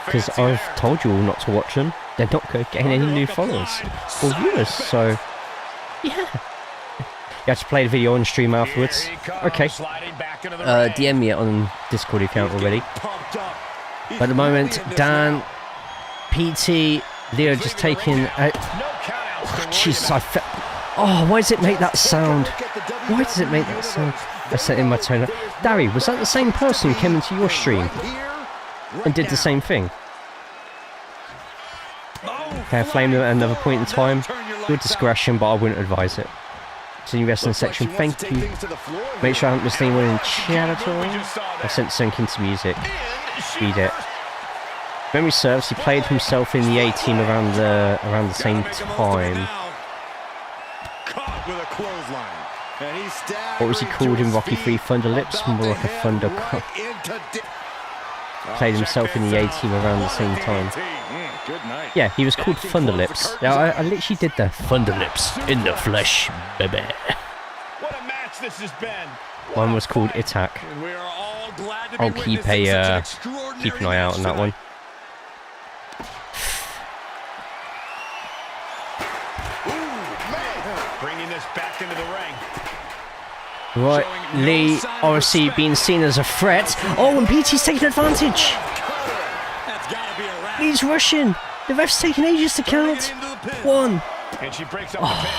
because I've told you all not to watch them. They're not going to gain any new followers or viewers. So, yeah. You have to play the video on stream afterwards. Okay. DM me on Discord account already. But at the moment, Dan, PT, Leo just taking a... Jesus, I felt... Oh, why does it make that sound? Why does it make that sound? I set in my toner. Darry, was that the same person who came into your stream and did the same thing? Okay, I flamed them at another point in time. Your discretion, but I wouldn't advise it. So in the wrestling section, thank you. Make sure I haven't missed anyone in chat at all. I sent sync into music. Read it. Memory serves, he played himself in the A-team around the same time. What was he called in Rocky 3? Thunder Lips? More like a Thunder... Played himself in the A-team around the same time. Yeah, he was called Thunder Lips. Yeah, I literally did the Thunder Lips in the flesh, baby. One was called Attack. I'll keep an eye out on that one. Bringing this back into the ring. Right, Lee obviously being seen as a threat. Oh, and PT's taking advantage. Lee's rushing. The ref's taking ages to count. 1. And she breaks up the pin.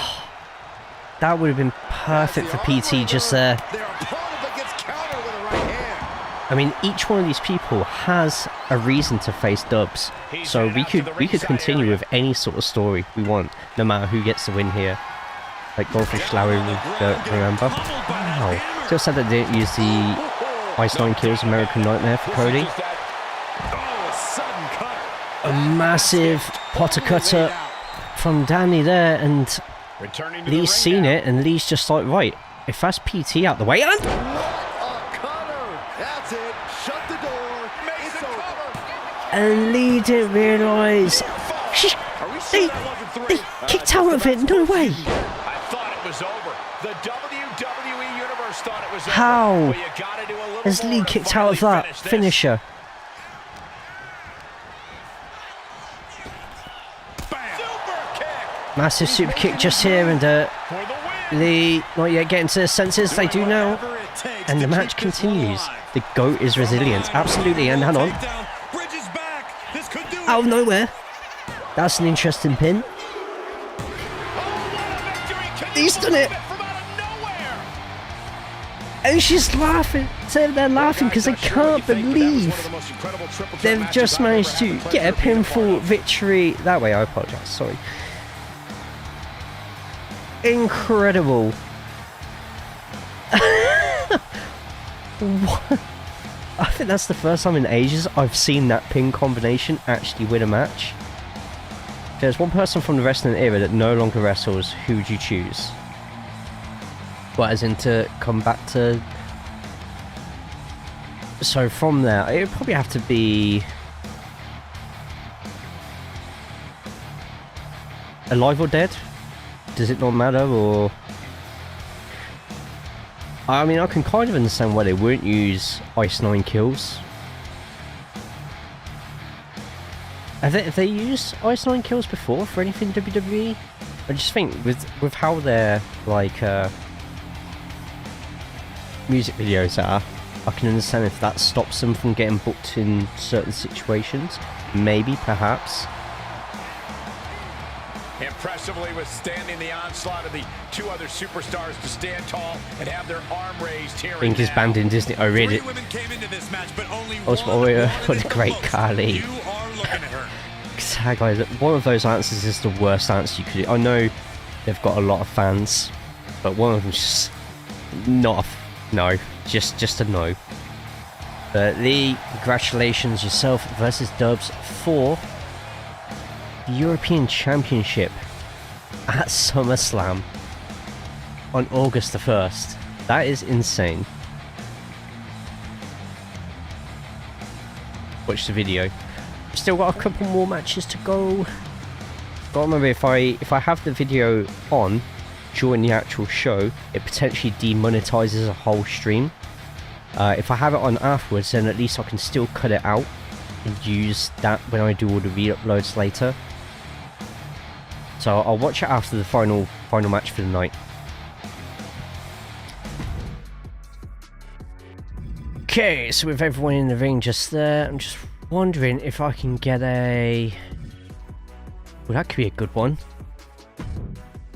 That would have been perfect for PT just there. Their opponent gets countered with a right hand. I mean, each one of these people has a reason to face Dubs, so we could continue with any sort of story we want, no matter who gets the win here. Like Goldfish Larry, remember? Wow. Still sad that they didn't use the Ice 9 Kills American Nightmare for Cody. A massive Potter Cutter from Danny there, and Lee's seen it, and Lee's just like, right, if that's PT out the way, and... That's it. Shut the door. It's over. And Lee didn't realise. They kicked out of it, no way. I thought it was over. The WWE Universe thought it was over. How Well, you gotta do a little has more Lee to kicked out of finally that finish this. finisher? Massive super kick just here, and Lee not yet getting to their senses. They do now, and the match continues. The GOAT is resilient, absolutely. And hang on, out of nowhere, that's an interesting pin. He's done it, and she's laughing. So they're laughing because they can't believe they've just managed to get a pinfall victory that way. I apologise, sorry. Incredible. What? I think that's the first time in ages I've seen that pin combination actually win a match. There's one person from the wrestling era that no longer wrestles. Who would you choose? Well, as in to come back to... So from there, it would probably have to be... Alive or Dead? Does it not matter, or... I mean, I can kind of understand why they wouldn't use Ice 9 Kills. Have they used Ice 9 Kills before for anything WWE? I just think with how their, like, music videos are, I can understand if that stops them from getting booked in certain situations. Maybe, perhaps. Impressively withstanding the onslaught of the two other superstars to stand tall and have their arm raised here. I think he's banned in Disney. Oh, really? What a great Carly. Guys, one of those answers is the worst answer you could do. I know they've got a lot of fans, but one of them's just not a no. Just a no. But Lee, congratulations, yourself versus Dubs for the European Championship at SummerSlam on August the 1st. That is insane. Watch the video. Still got a couple more matches to go. Gotta remember, if I have the video on during the actual show, it potentially demonetizes a whole stream. If I have it on afterwards, then at least I can still cut it out and use that when I do all the re-uploads later. So I'll watch it after the final match for the night. Okay, so with everyone in the ring just there, I'm just wondering if I can get a... Well, that could be a good one.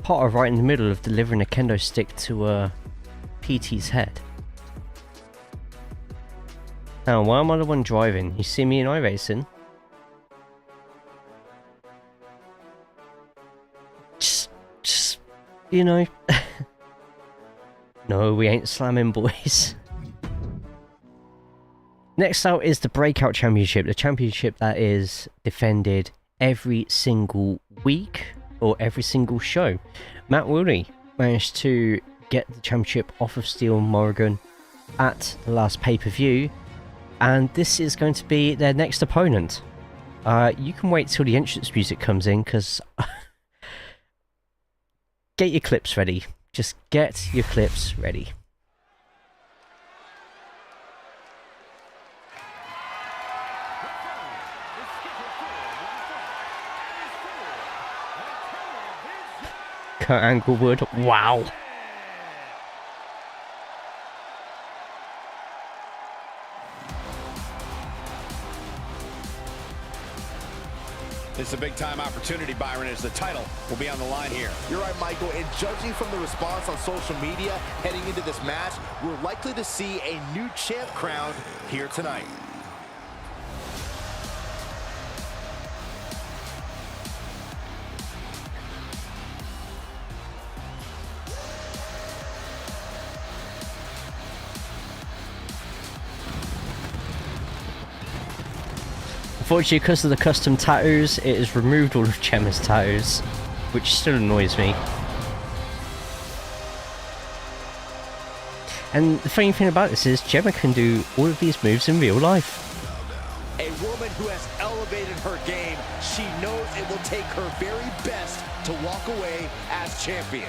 Potter right in the middle of delivering a kendo stick to PT's head. Now, why am I the one driving? You see me in iRacing? Just, you know. No, we ain't slamming, boys. Next out is the BreakOut Championship, the championship that is defended every single week or every single show. Matt Woolley managed to get the championship off of Steel Morrigan at the last pay-per-view, and this is going to be their next opponent. You can wait till the entrance music comes in, because get your clips ready. Just get your clips ready. Kurt Anglewood, wow. It's a big-time opportunity, Byron, as the title will be on the line here. You're right, Michael, and judging from the response on social media heading into this match, we're likely to see a new champ crowned here tonight. Unfortunately, because of the custom tattoos, it has removed all of Gemma's tattoos, which still annoys me. And the funny thing about this is, Gemma can do all of these moves in real life. A woman who has elevated her game. She knows it will take her very best to walk away as champion.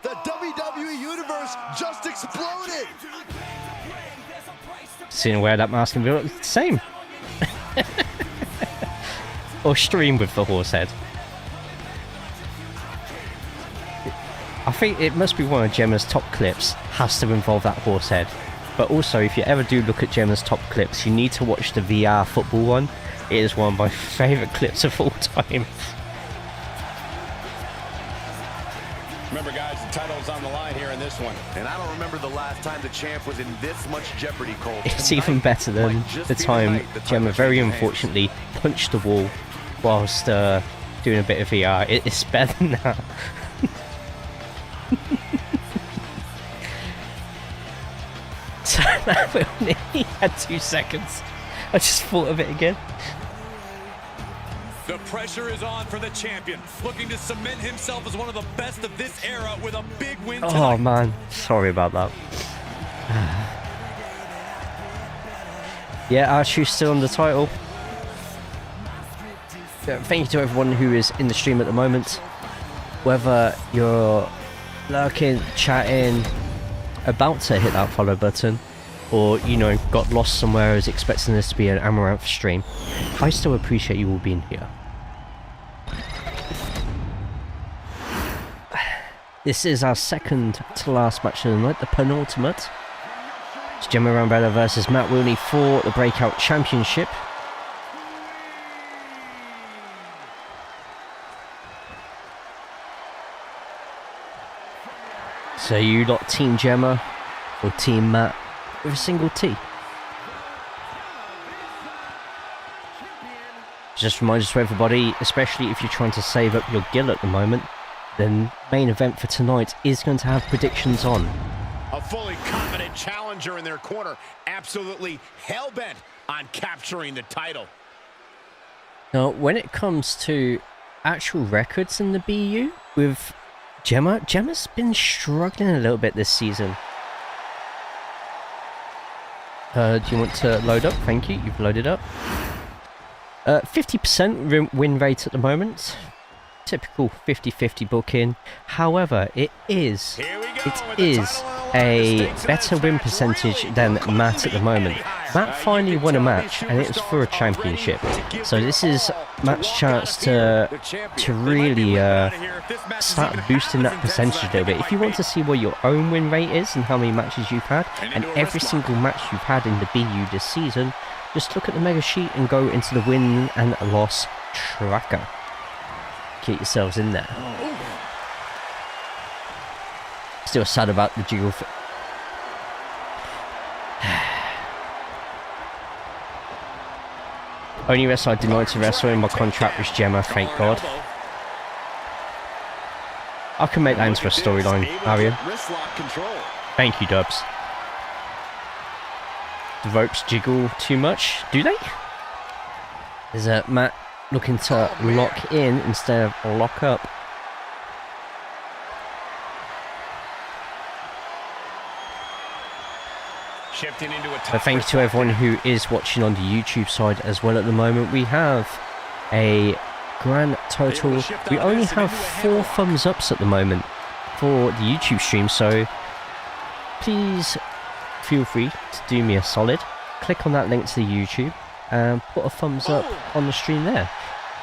The WWE Universe just exploded! Seeing where that mask can be the same. Or stream with the horse head. I think it must be one of Gemma's top clips, has to involve that horse head. But also, if you ever do look at Gemma's top clips, you need to watch the VR football one. It is one of my favourite clips of all time. Remember, guys, the title's on the line here in this one. And I don't remember the last time the champ was in this much jeopardy, Cole. It's even better than the time Gemma very unfortunately punched the wall whilst doing a bit of VR. It's better than that. So that only had 2 seconds. I just thought of it again. The pressure is on for the champion, looking to cement himself as one of the best of this era with a big win tonight. Oh man, sorry about that. Yeah, Archie's still on the title. Thank you to everyone who is in the stream at the moment. Whether you're lurking, chatting, about to hit that follow button, or, you know, got lost somewhere as expecting this to be an Amaranth stream, I still appreciate you all being here. This is our second to last match of the night, the penultimate. It's Gemma Rambella versus Matt Wilney for the BreakOut Championship. So you lot Team Gemma or Team Matt with a single T? Just reminders to everybody, especially if you're trying to save up your gill at the moment, the main event for tonight is going to have predictions on. A fully confident challenger in their corner, absolutely hell-bent on capturing the title. Now, when it comes to actual records in the BU with Gemma's been struggling a little bit this season. Do you want to load up? Thank you, you've loaded up. 50% win rate at the moment. Typical 50-50 booking. However, it is a better win percentage than Matt at the moment. Matt finally won a match, and it was for a championship. So this is Matt's chance to really start boosting that percentage a little bit. If you want to see what your own win rate is and how many matches you've had, and every single match you've had in the BU this season, just look at the mega sheet and go into the win and loss tracker. Get yourselves in there. Still sad about the jiggle. Only wrestler I denied to wrestle in my contract was Gemma, thank God. I can make that into a storyline, Arian. Thank you, Dubs. The ropes jiggle too much, do they? There's a Matt looking to lock in instead of lock up. So thank you to everyone who is watching on the YouTube side as well at the moment. We have a grand total. We only have 4 thumbs ups at the moment for the YouTube stream, so please feel free to do me a solid. Click on that link to the YouTube and put a thumbs up on the stream there.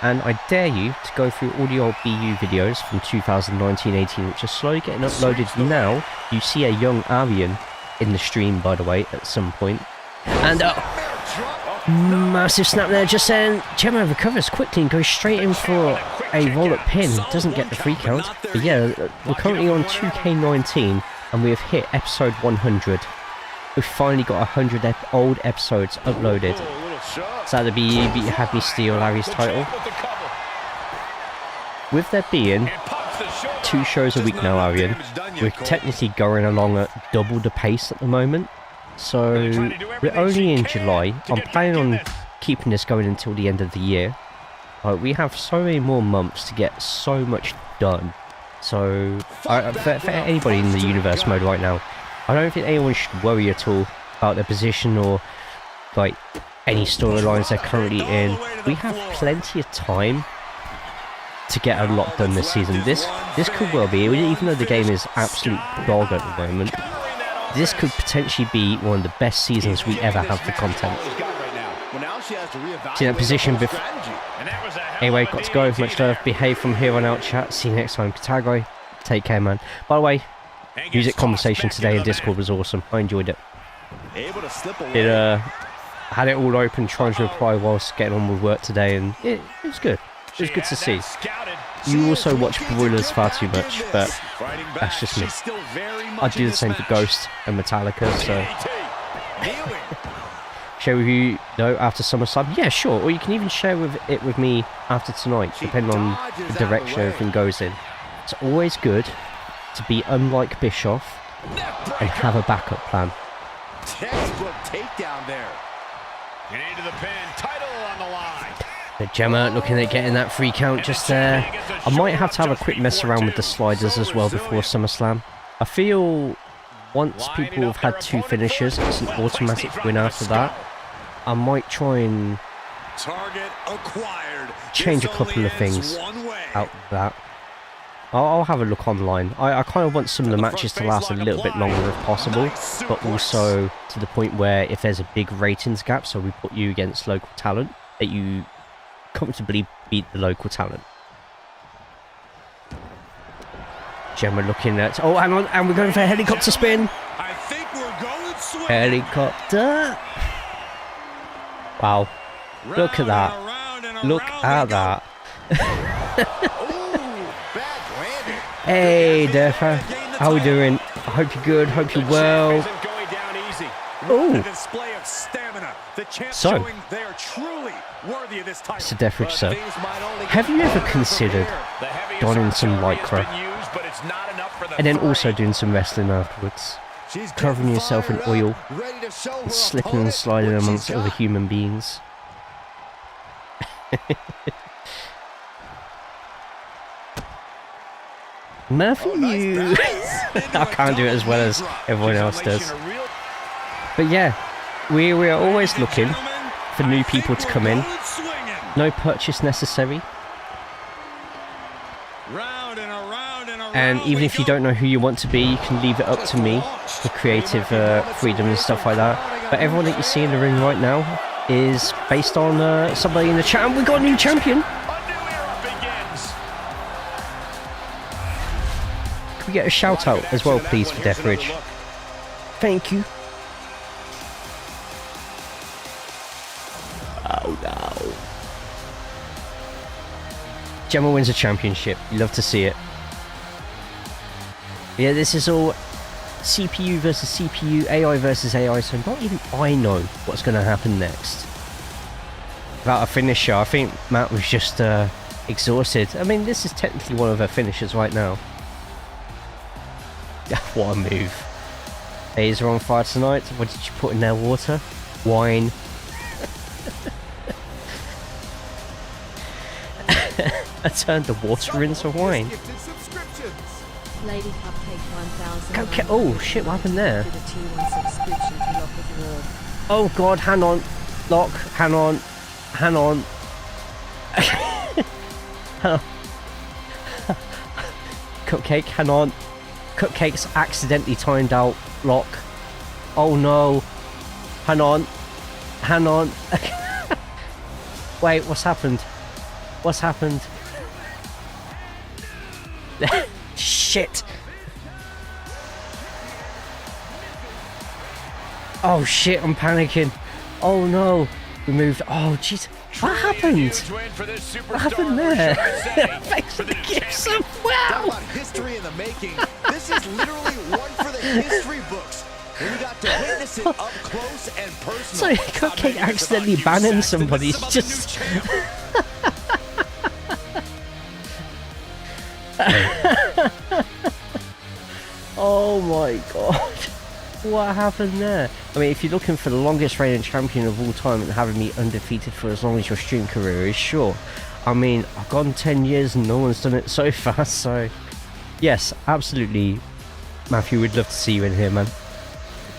and I dare you to go through all the old BU videos from 2019-18, which are slowly getting uploaded now. You see a young Aryan in the stream, by the way, at some point. And massive snap there, just saying Gemma recovers quickly and goes straight in for a roll-up pin. Doesn't get the free count. But yeah, we're currently on 2K19 and we have hit episode 100. We've finally got 100 old episodes uploaded. So that'd be Had Me Steal Larry's title. With there being 2 shows a week now, Aryan, we're technically going along at double the pace at the moment. So we're only in July. I'm planning on keeping this going until the end of the year. We have so many more months to get so much done. So for anybody in the universe mode right now, I don't think anyone should worry at all about their position or like any storylines they're currently in. We have plenty of time to get a lot done this season. This could well be, even though the game is absolute dog at the moment, this could potentially be one of the best seasons we ever have for content. See that position before. Anyway, got to go. Much love. Behave from here on out, chat. See you next time. Katago. Take care, man. By the way, music conversation today in Discord was awesome. I enjoyed it. Had it all open, trying to reply whilst getting on with work today, and it was good. It was good to see. You also watch Broilers far too much, but that's just me. I do the same for Ghost and Metallica, so... Share with you, though, after Summerslam? Yeah, sure. Or you can even share it with me after tonight, depending on the direction everything goes in. It's always good to be unlike Bischoff and have a backup plan. Textbook takedown there. And into the pin, title on the line. The Gemma looking at getting that free count just there. I might have to have a quick mess around with the sliders as well before SummerSlam. I feel once people have had 2 finishes, it's an automatic win after that. I might try and change a couple of things out of that. I'll have a look online. I kind of want some of the matches to last a little bit longer if possible, but also to the point where if there's a big ratings gap, so we put you against local talent, that you comfortably beat the local talent. Gemma looking at... Oh, hang on, and we're going for a helicopter spin. I think we're going swing. Helicopter. Wow. Look at that. Look at that. Hey, Defa. How we doing? I hope you're good. Hope you're well. Oh. So, Mr. Deffridge, sir, have you ever considered donning some lycra and then also doing some wrestling afterwards? Covering yourself in oil and slipping and sliding amongst other human beings? Murphy, you... I can't do it as well as everyone else does. But yeah, we are always looking for new people to come in. No purchase necessary. And even if you don't know who you want to be, you can leave it up to me for creative freedom and stuff like that. But everyone that you see in the ring right now is based on somebody in the chat. And we got a new champion! Can we get a shout out as well, please, for Deffridge? Thank you. Oh no. Gemma wins a championship. You love to see it. Yeah, this is all CPU versus CPU, AI versus AI, so not even I know what's going to happen next. Without a finisher, I think Matt was just exhausted. I mean, this is technically one of her finishers right now. What a move. Days are on fire tonight. What did you put in their water? Wine. I turned the water into wine. Lady Cupcake 1000. Okay. Oh shit, what happened there? Oh god, hang on. Lock, hang on. Hang on. Cupcake, hang on. Cupcake's accidentally timed out. Lock. Oh no. Hang on. Hang on. Wait, what's happened? What's happened? Shit. Oh shit, I'm panicking. Oh no. We moved. Oh jeez. What happened? What happened there? Thanks for the gifts. Wow. Talk about history in the making. This is literally one for the history books. And we got to witness it up close and personal. So Cupcake accidentally banning somebody. It's just. Oh my god. What happened there? I mean, if you're looking for the longest reigning champion of all time and having me undefeated for as long as your stream career is, sure. I mean, I've gone 10 years and no one's done it so far, so... Yes, absolutely, Matthew, we'd love to see you in here, man.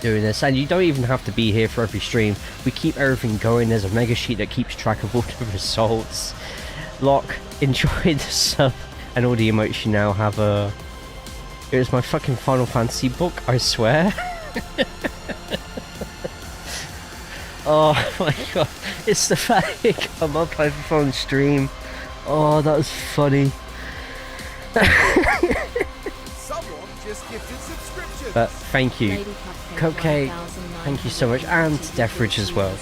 Doing this. And you don't even have to be here for every stream. We keep everything going. There's a mega sheet that keeps track of all the results. Locke, enjoy the sub and all the emotes you now have. It was my fucking Final Fantasy book, I swear. Oh my god, it's the fact that I'm up on stream. Oh, that was funny. Someone just gifted subscriptions. But thank you, Cupcake, thank you so much, and Deathridge as well.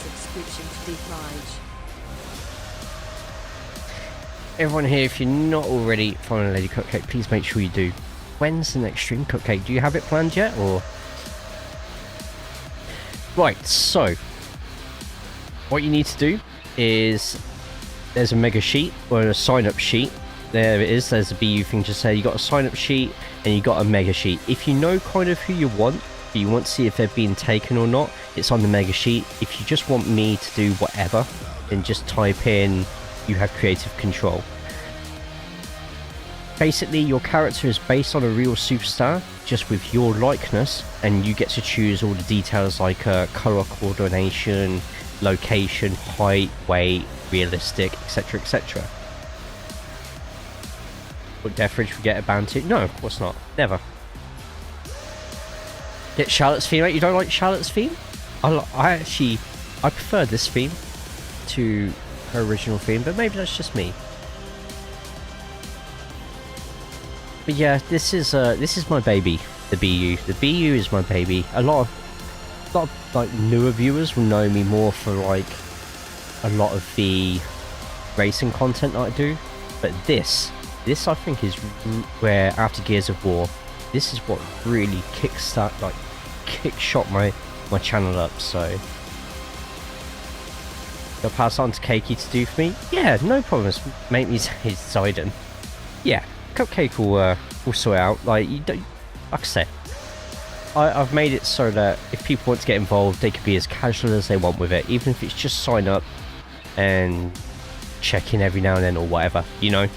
Everyone here, if you're not already following Lady Cupcake, please make sure you do. When's the next stream, Cupcake? Do you have it planned yet, or...? Right, so what you need to do is there's a mega sheet or a sign up sheet. There it is. There's a BU thing to say you got a sign up sheet and you got a mega sheet. If you know kind of who you want, but you want to see if they're being taken or not, it's on the mega sheet. If you just want me to do whatever, then just type in you have creative control. Basically, your character is based on a real superstar, just with your likeness, and you get to choose all the details like color coordination, location, height, weight, realistic, etc, etc. Would Deathridge we get a ban to? No, of course not. Never. Get Charlotte's theme, mate. You don't like Charlotte's theme? I prefer this theme to her original theme, but maybe that's just me. But yeah, this is my baby, the BU. The BU is my baby. A lot of like newer viewers will know me more for like a lot of the racing content that I do. But this I think is where after Gears of War, this is what really kickshot my channel up. So you'll pass on to Cakey to do for me. Yeah, no problems. Make me say Zidane. Yeah. Cupcake will sort it out. Like, you don't, like I said, I've made it so that if people want to get involved, they can be as casual as they want with it, even if it's just sign up and check in every now and then or whatever. You know,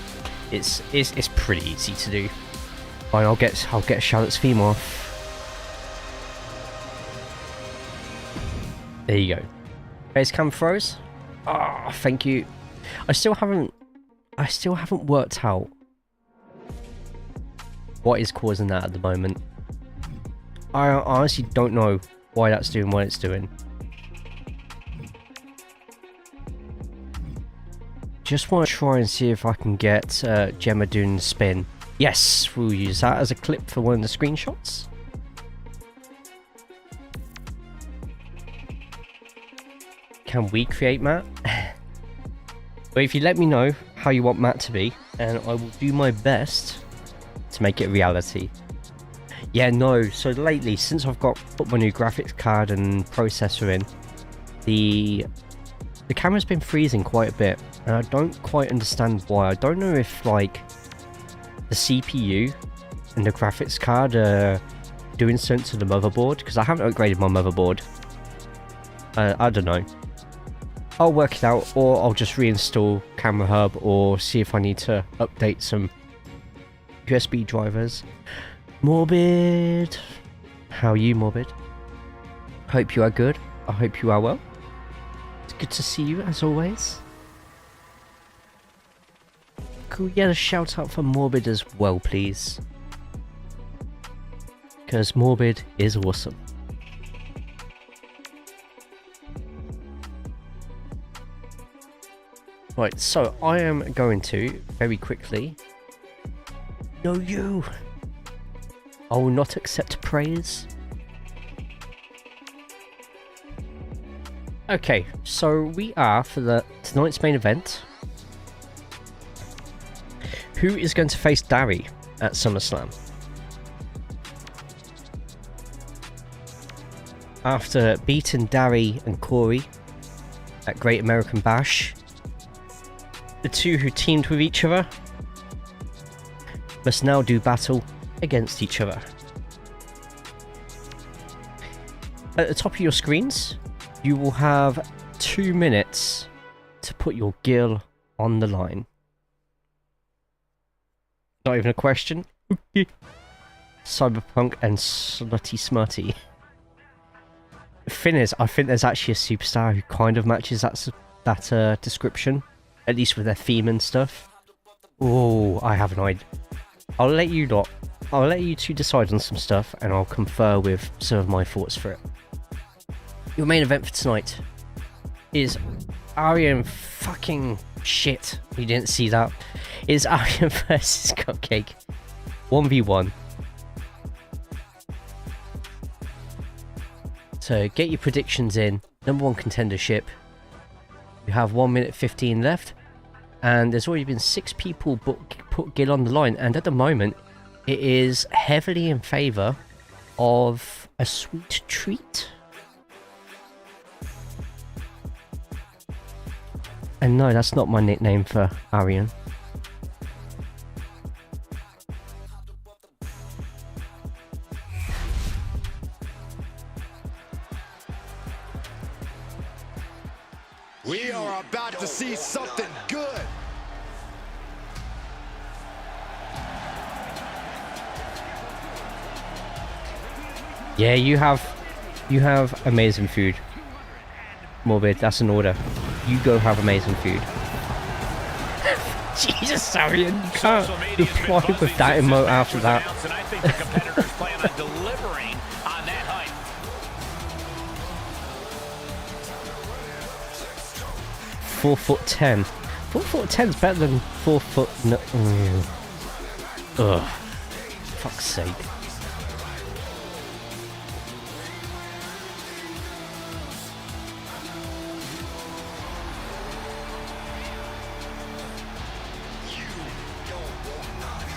it's pretty easy to do. Fine, I'll get Charlotte's theme off. There you go. Base cam froze. Ah, thank you. I still haven't worked out what is causing that at the moment. I honestly don't know why that's doing what it's doing. Just want to try and see if I can get Gemma doing the spin. Yes, we'll use that as a clip for one of the screenshots. Can we create Matt? But if you let me know how you want Matt to be, and I will do my best to make it a reality. Yeah, no, so lately, since I've put my new graphics card and processor in, the camera's been freezing quite a bit, and I don't quite understand why. I don't know if like the CPU and the graphics card are doing something to the motherboard, because I haven't upgraded my motherboard. I don't know. I'll work it out, or I'll just reinstall Camera Hub, or see if I need to update some USB drivers. Morbid, how are you, Morbid? Hope you are good. I hope you are well. It's good to see you as always. Could we get a shout out for Morbid as well, please? Because Morbid is awesome. Right, so I am going to, very quickly... No, you! I will not accept praise. Okay, so we are for tonight's main event. Who is going to face Dari at SummerSlam? After beating Dari and Corey at Great American Bash, the two who teamed with each other must now do battle against each other. At the top of your screens, you will have 2 minutes to put your gill on the line. Not even a question. Cyberpunk and Slutty Smutty. Thing is, I think there's actually a superstar who kind of matches that description, at least with their theme and stuff. Oh, I have an idea. I'll let you two decide on some stuff, and I'll confer with some of my thoughts for it. Your main event for tonight is fucking shit. You didn't see that. Is Aryan versus Cupcake 1v1. So get your predictions in. Number 1 contendership. You have 1 minute 15 left, and there's already been 6 people put Gil on the line, and at the moment it is heavily in favour of a sweet treat. And no, that's not my nickname for Aryan. We are about to see something good. Yeah, you have amazing food. Morbid, that's an order. You go have amazing food. Jesus, Aryan, you can't reply with that emote after that. And I think the competitors plan on delivering on that hype. 4'10". 4'10" is better than 4 foot. No. Ugh. Fuck's sake.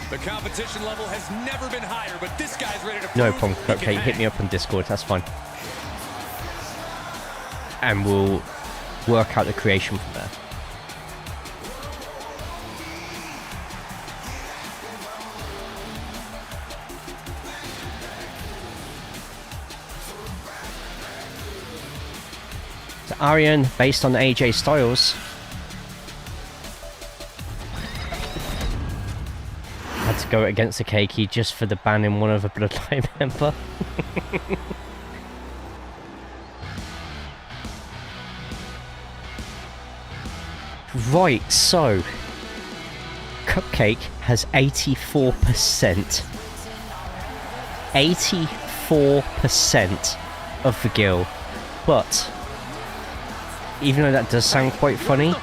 The competition level has never been higher, but this guy's ready to No prove problem, Cupcake. Hit me up on Discord, that's fine. And we'll work out the creation from there. So Aryan, based on AJ Styles, had to go against the Keiki just for the banning one of a Bloodline member. Right, so Cupcake has 84%. 84% of the gill. But even though that does sound quite funny,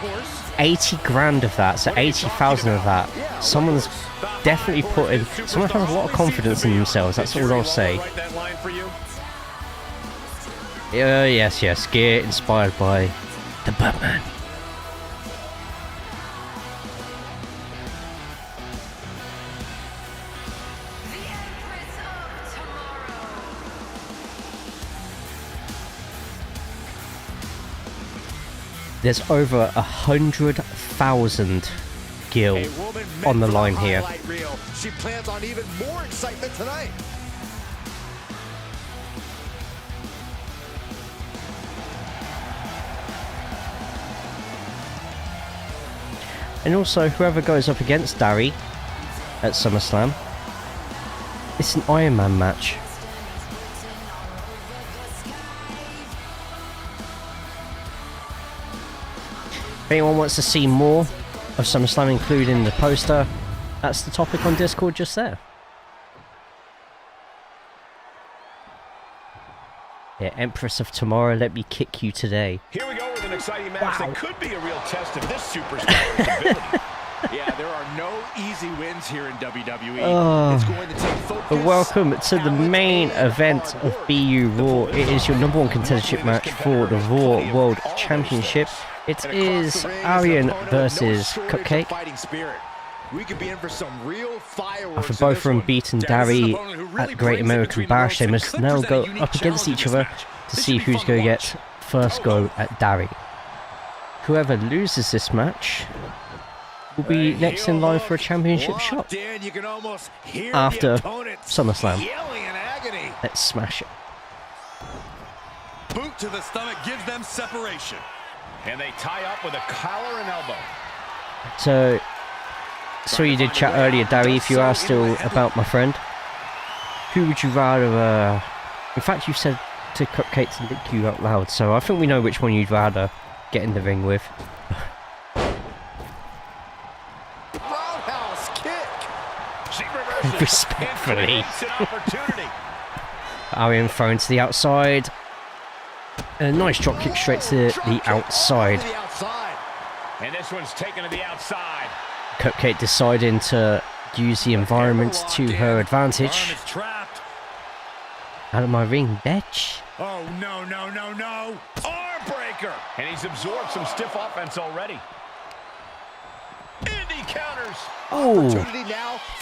80 grand of that, so 80,000 of that, someone's definitely someone has a lot of confidence in themselves, that's all I'll say. Yes, gear inspired by the Batman. There's over 100,000 gil on the line here. She plans on even more excitement tonight. And also, whoever goes up against Dari at SummerSlam, it's an Iron Man match. If anyone wants to see more of SummerSlam, including the poster, that's the topic on Discord just there. Yeah, Empress of Tomorrow, let me kick you today. Here we go with with an exciting match that could be a real test of this superstar's ability. Yeah, there are no easy wins here in WWE. Oh. It's going to take focus. Welcome to the main event of BU Raw. It is your #1 contendership match for the Raw World Championship. It is Aryan versus Cupcake. We could be in for some real fireworks. After both of them beaten Dari at Great American Bash, they must now go up against each other to see who's going to get first go at Dari. Whoever loses this match will be next in line for a championship shot after SummerSlam. Let's smash it. Boot to the stomach gives them separation. And they tie up with a collar and elbow. So you did chat earlier, Dari, if you are still about, my friend. Who would you rather... in fact, you said to Cupcake to lick you out loud, so I think we know which one you'd rather get in the ring with. Roundhouse kick. Respectfully. Aryan thrown to the outside. And a nice drop kick straight to the outside. And this one's taken to the outside. Cupcake deciding to use the environment to her advantage. Out of my ring, bitch. Oh, no, no, no, no. Arm breaker. And he's absorbed some stiff offense already. Indie counters. Oh,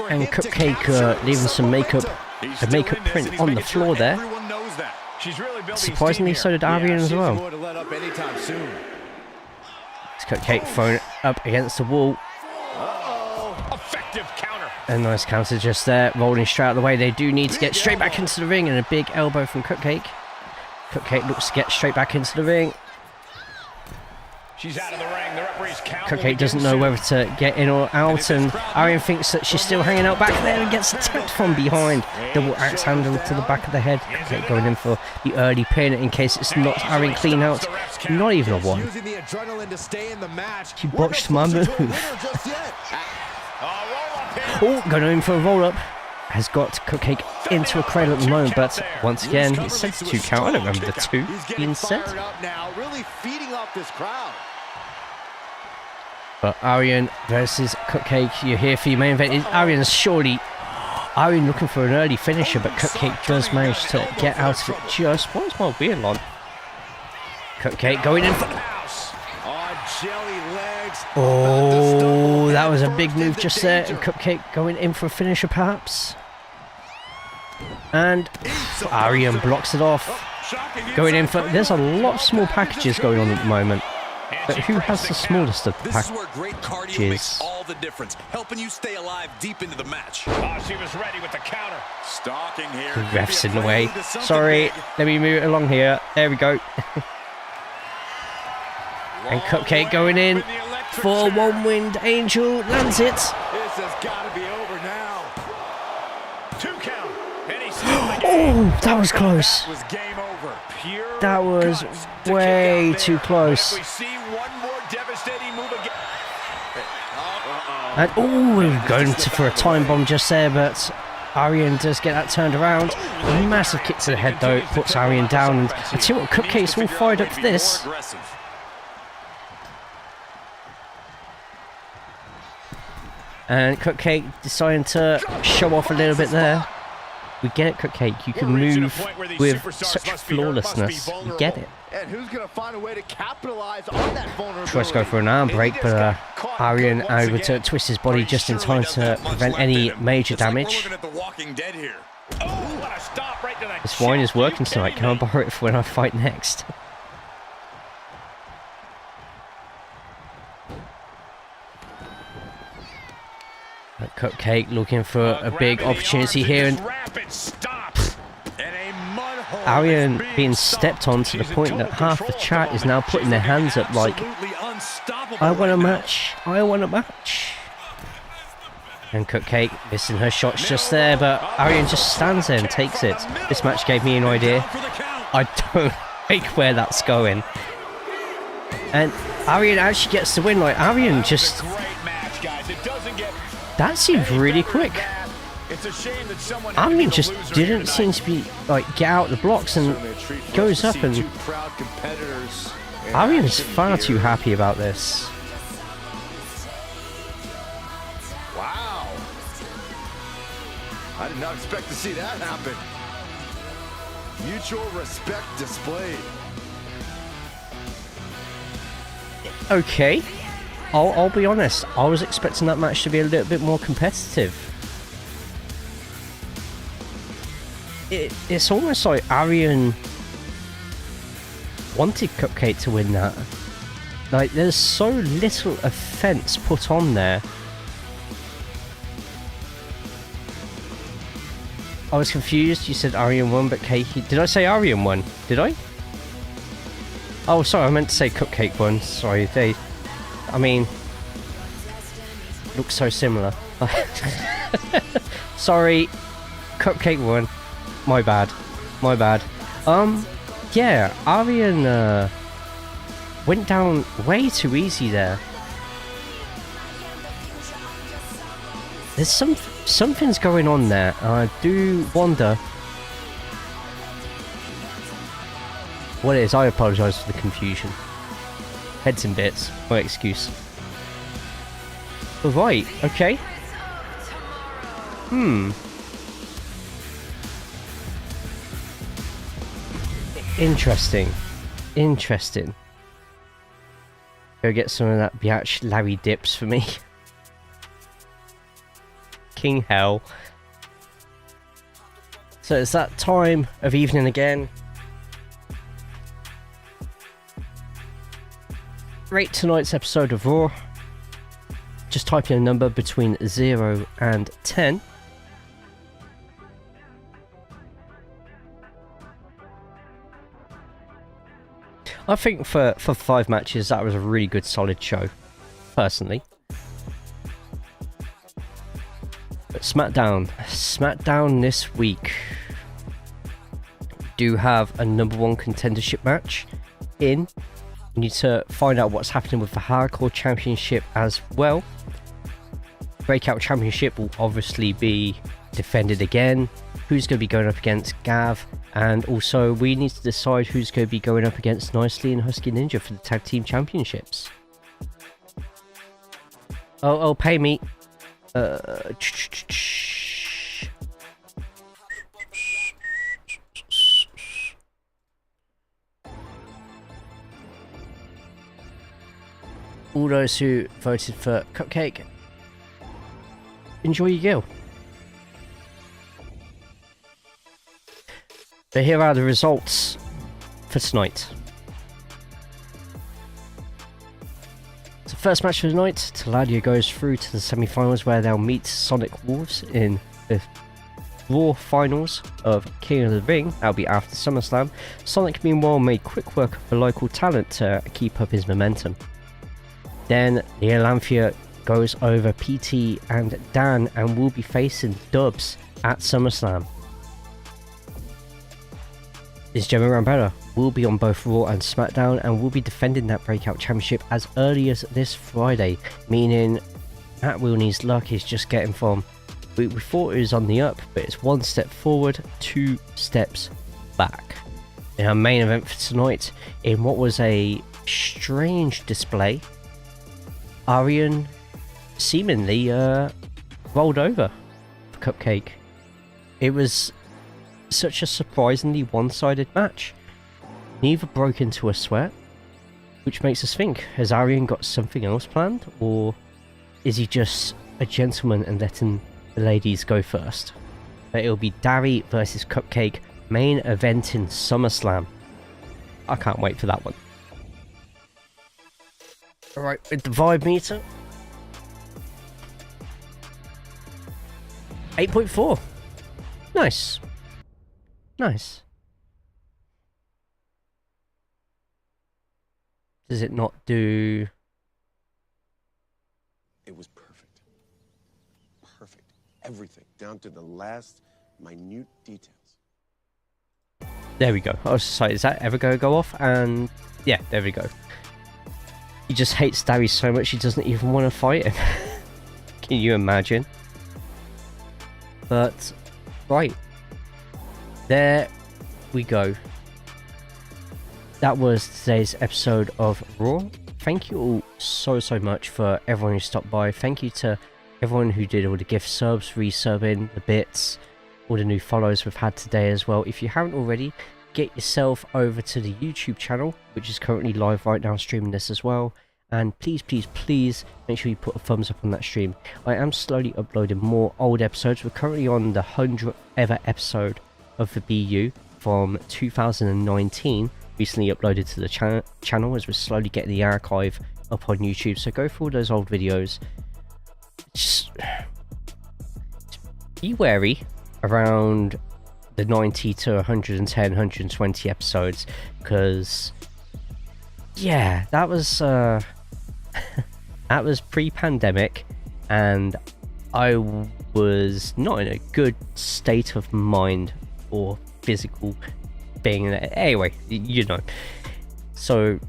and Cupcake leaving some makeup, a makeup print on the floor there. Surprisingly, so did Aryan as well. It's Cupcake thrown up against the wall. Effective counter. A nice counter just there, rolling straight out of the way. They do need to get straight back into the ring, and a big elbow from Cupcake. Cupcake looks to get straight back into the ring. She's out of the ring. The referee's count. Cupcake doesn't know whether to get in or out, and Aryan thinks that she's still hanging out back there and gets attacked from behind. Double axe handle to the back of the head. Cupcake going in for the early pin in case it's not Aryan clean out. Not even a one. She botched my move. Oh, going in for a roll up. Has got Cupcake into a cradle at the moment, but once again, it said 2 count. I don't remember the 2 being said. But Aryan versus Cupcake, you're here for your main event. Is Aryan looking for an early finisher, but Cupcake does manage to get out of it just. Why is my wheel on? Cupcake going in for... Oh, that was a big move just there. And Cupcake going in for a finisher, perhaps. And Aryan blocks it off. Going in for... There's a lot of small packages going on at the moment. But who has the smallest of the packages? This is where great cardio makes all the difference, helping you stay alive deep into the match. Oh, she was ready with the counter. Stalking here. The ref's in the way. Sorry, let me move it along here. There we go. And Cupcake going in for One Winged Angel. Lands it. This has got to be over now. 2 count. And he's still the Oh, that was close. That was game over. Pure That was way too close. We see one more devastating move again. And oh, going for a time bomb just there, but Aryan does get that turned around. A massive kick to the head though, puts Aryan down. And I tell you what, Cupcake's all fired up for this. And Cupcake deciding to show off a little bit there. We get it, Cupcake. You can move with such flawlessness. We get it. And who's going to find a way to capitalize on that vulnerability? Tries to go for an arm break, but Aryan able to twist his body just in time to prevent any major damage. This wine is working tonight. Can I borrow it for when I fight next? Cupcake looking for a big opportunity here, and Aryan being stepped on to the point that half the chat is now putting their hands up like, I want a match, I want a match. And Cupcake missing her shots just there, but Aryan just stands there and takes it. This match gave me an idea. I don't like where that's going. And Aryan actually gets the win. Like, Aryan just... That seemed really quick. Aryan just didn't seem to be like get out the blocks and goes up and Arian's far too happy about this. Wow. I did not expect to see that happen. Mutual respect displayed. Okay. I'll be honest. I was expecting that match to be a little bit more competitive. It's almost like Arian wanted Cupcake to win that. Like, there's so little offense put on there. I was confused. You said Arian won, but Keiki... Did I say Arian won? Did I? Oh, sorry. I meant to say Cupcake won. Sorry. I mean... Looks so similar. Sorry. Cupcake won. My bad. My bad. Yeah. Arian, went down way too easy there. There's something's going on there, and I do wonder what it is. I apologise for the confusion. Heads in bits, my excuse. Right, okay. Interesting. Interesting. Go get some of that Biatch Larry dips for me. King hell. So it's that time of evening again. Rate tonight's episode of Raw. Just type in a number between 0 and 10. I think for 5 matches that was a really good solid show, personally. But SmackDown this week do have a number 1 contendership match in. We need to find out what's happening with the Hardcore Championship as well. Breakout Championship will obviously be defended again. Who's going to be going up against Gav, and also we need to decide who's going to be going up against Nicely and Husky Ninja for the Tag Team Championships. Oh, pay me. All those who voted for Cupcake, enjoy your gill. So here are the results for tonight. So first match of the night, Taladia goes through to the semi-finals where they'll meet Sonic Wolves in the Raw finals of King of the Ring. That'll be after SummerSlam. Sonic meanwhile made quick work of the local talent to keep up his momentum. Then Leolanthia goes over PT and Dan and will be facing Dubs at SummerSlam. This Gemma Rambella will be on both Raw and SmackDown and will be defending that Breakout Championship as early as this Friday, meaning Matt Wilney's luck is just getting from, we thought it was on the up, but it's 1 step forward, 2 steps back. In our main event for tonight, in what was a strange display, Arian seemingly rolled over for Cupcake. It was such a surprisingly one-sided match. Neither broke into a sweat, which makes us think, has Arian got something else planned, or is he just a gentleman and letting the ladies go first? But it'll be Dari versus Cupcake, main event in SummerSlam. I can't wait for that one. Alright, with the vibe meter, 8.4. Nice. Nice. Does it not do... It was perfect. Perfect. Everything, down to the last minute details. There we go. I was just like, is that ever going to go off? And yeah, there we go. He just hates Dari so much he doesn't even want to fight him. Can you imagine? But, right. There we go. that was today's episode of Raw. Thank you all so much for everyone who stopped by. Thank you to everyone who did all the gift subs, resubbing, the bits, all the new follows we've had today as well. If you haven't already, get yourself over to the YouTube channel, which is currently live right now, streaming this as well. And please make sure you put a thumbs up on that stream. I am slowly uploading more old episodes. We're currently on the 100th ever episode of the BU from 2019. Recently uploaded to the channel as we're slowly getting the archive up on YouTube. So go through all those old videos. Just be wary around the 90 to 110, 120 episodes, because yeah, that was that was pre-pandemic, and I was not in a good state of mind or physical being in it. Anyway, you know. So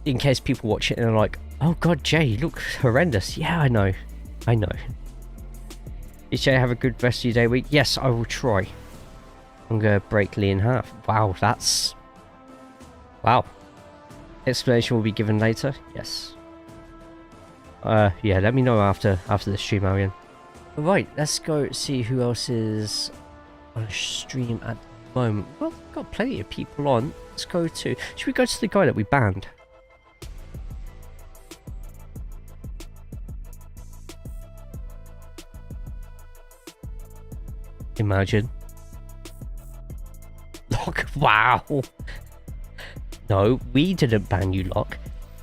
in case people watch it and are like, oh god, Jay, you look horrendous. Yeah, I know. Did Jay have a good rest of your day, week? Yes, I will try. I'm gonna break Lee in half. Wow, that's... wow. Explanation will be given later. Yes. Yeah, let me know after the stream, Arian. Right, let's go see who else is on a stream at the moment. Well, we've got plenty of people on. Let's go to... should we go to the guy that we banned? Imagine. Lock. Wow. No, we didn't ban you, Lock.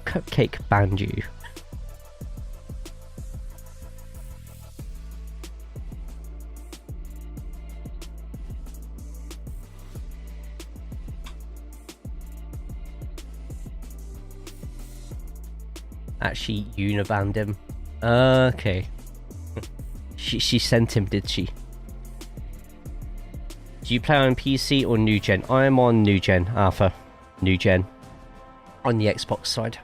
Cupcake banned you. Actually, Una banned him. Okay. She sent him, did she? Do you play on PC or new gen? I am on new gen, Arthur. New gen. On the Xbox side.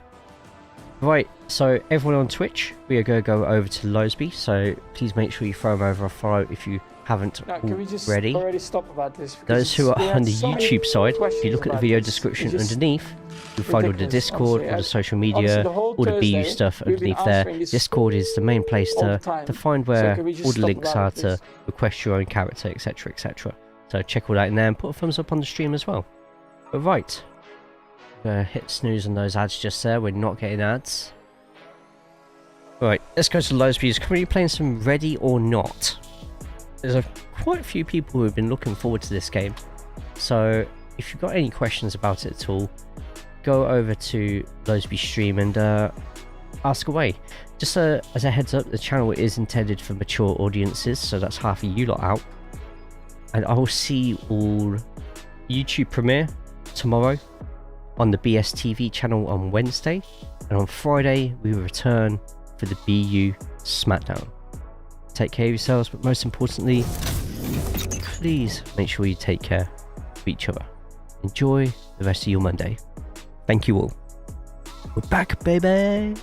Right, so everyone on Twitch, we are going to go over to Losby, so please make sure you throw them over a follow if you haven't already. Already stop about this? Those who are on the YouTube side, if you look at the video description underneath, you'll find all the Discord, all the social media, all the BU stuff underneath there. Discord is the main place to find where all the links are to request your own character, etc, etc. So check all that in there and put a thumbs up on the stream as well. But right, hit snooze on those ads just there. We're not getting ads. Right, let's go to Losby's. Currently playing some Ready or Not. There's quite a few people who have been looking forward to this game. So if you've got any questions about it at all, go over to Losby's stream and ask away. Just as a heads up, the channel is intended for mature audiences, so that's half of you lot out. And I will see all YouTube premiere tomorrow on the BSTV channel on Wednesday, and on Friday we will return for the BU Smackdown. Take care of yourselves, but most importantly, please make sure you take care of each other. Enjoy the rest of your Monday. Thank you all. We're back, baby!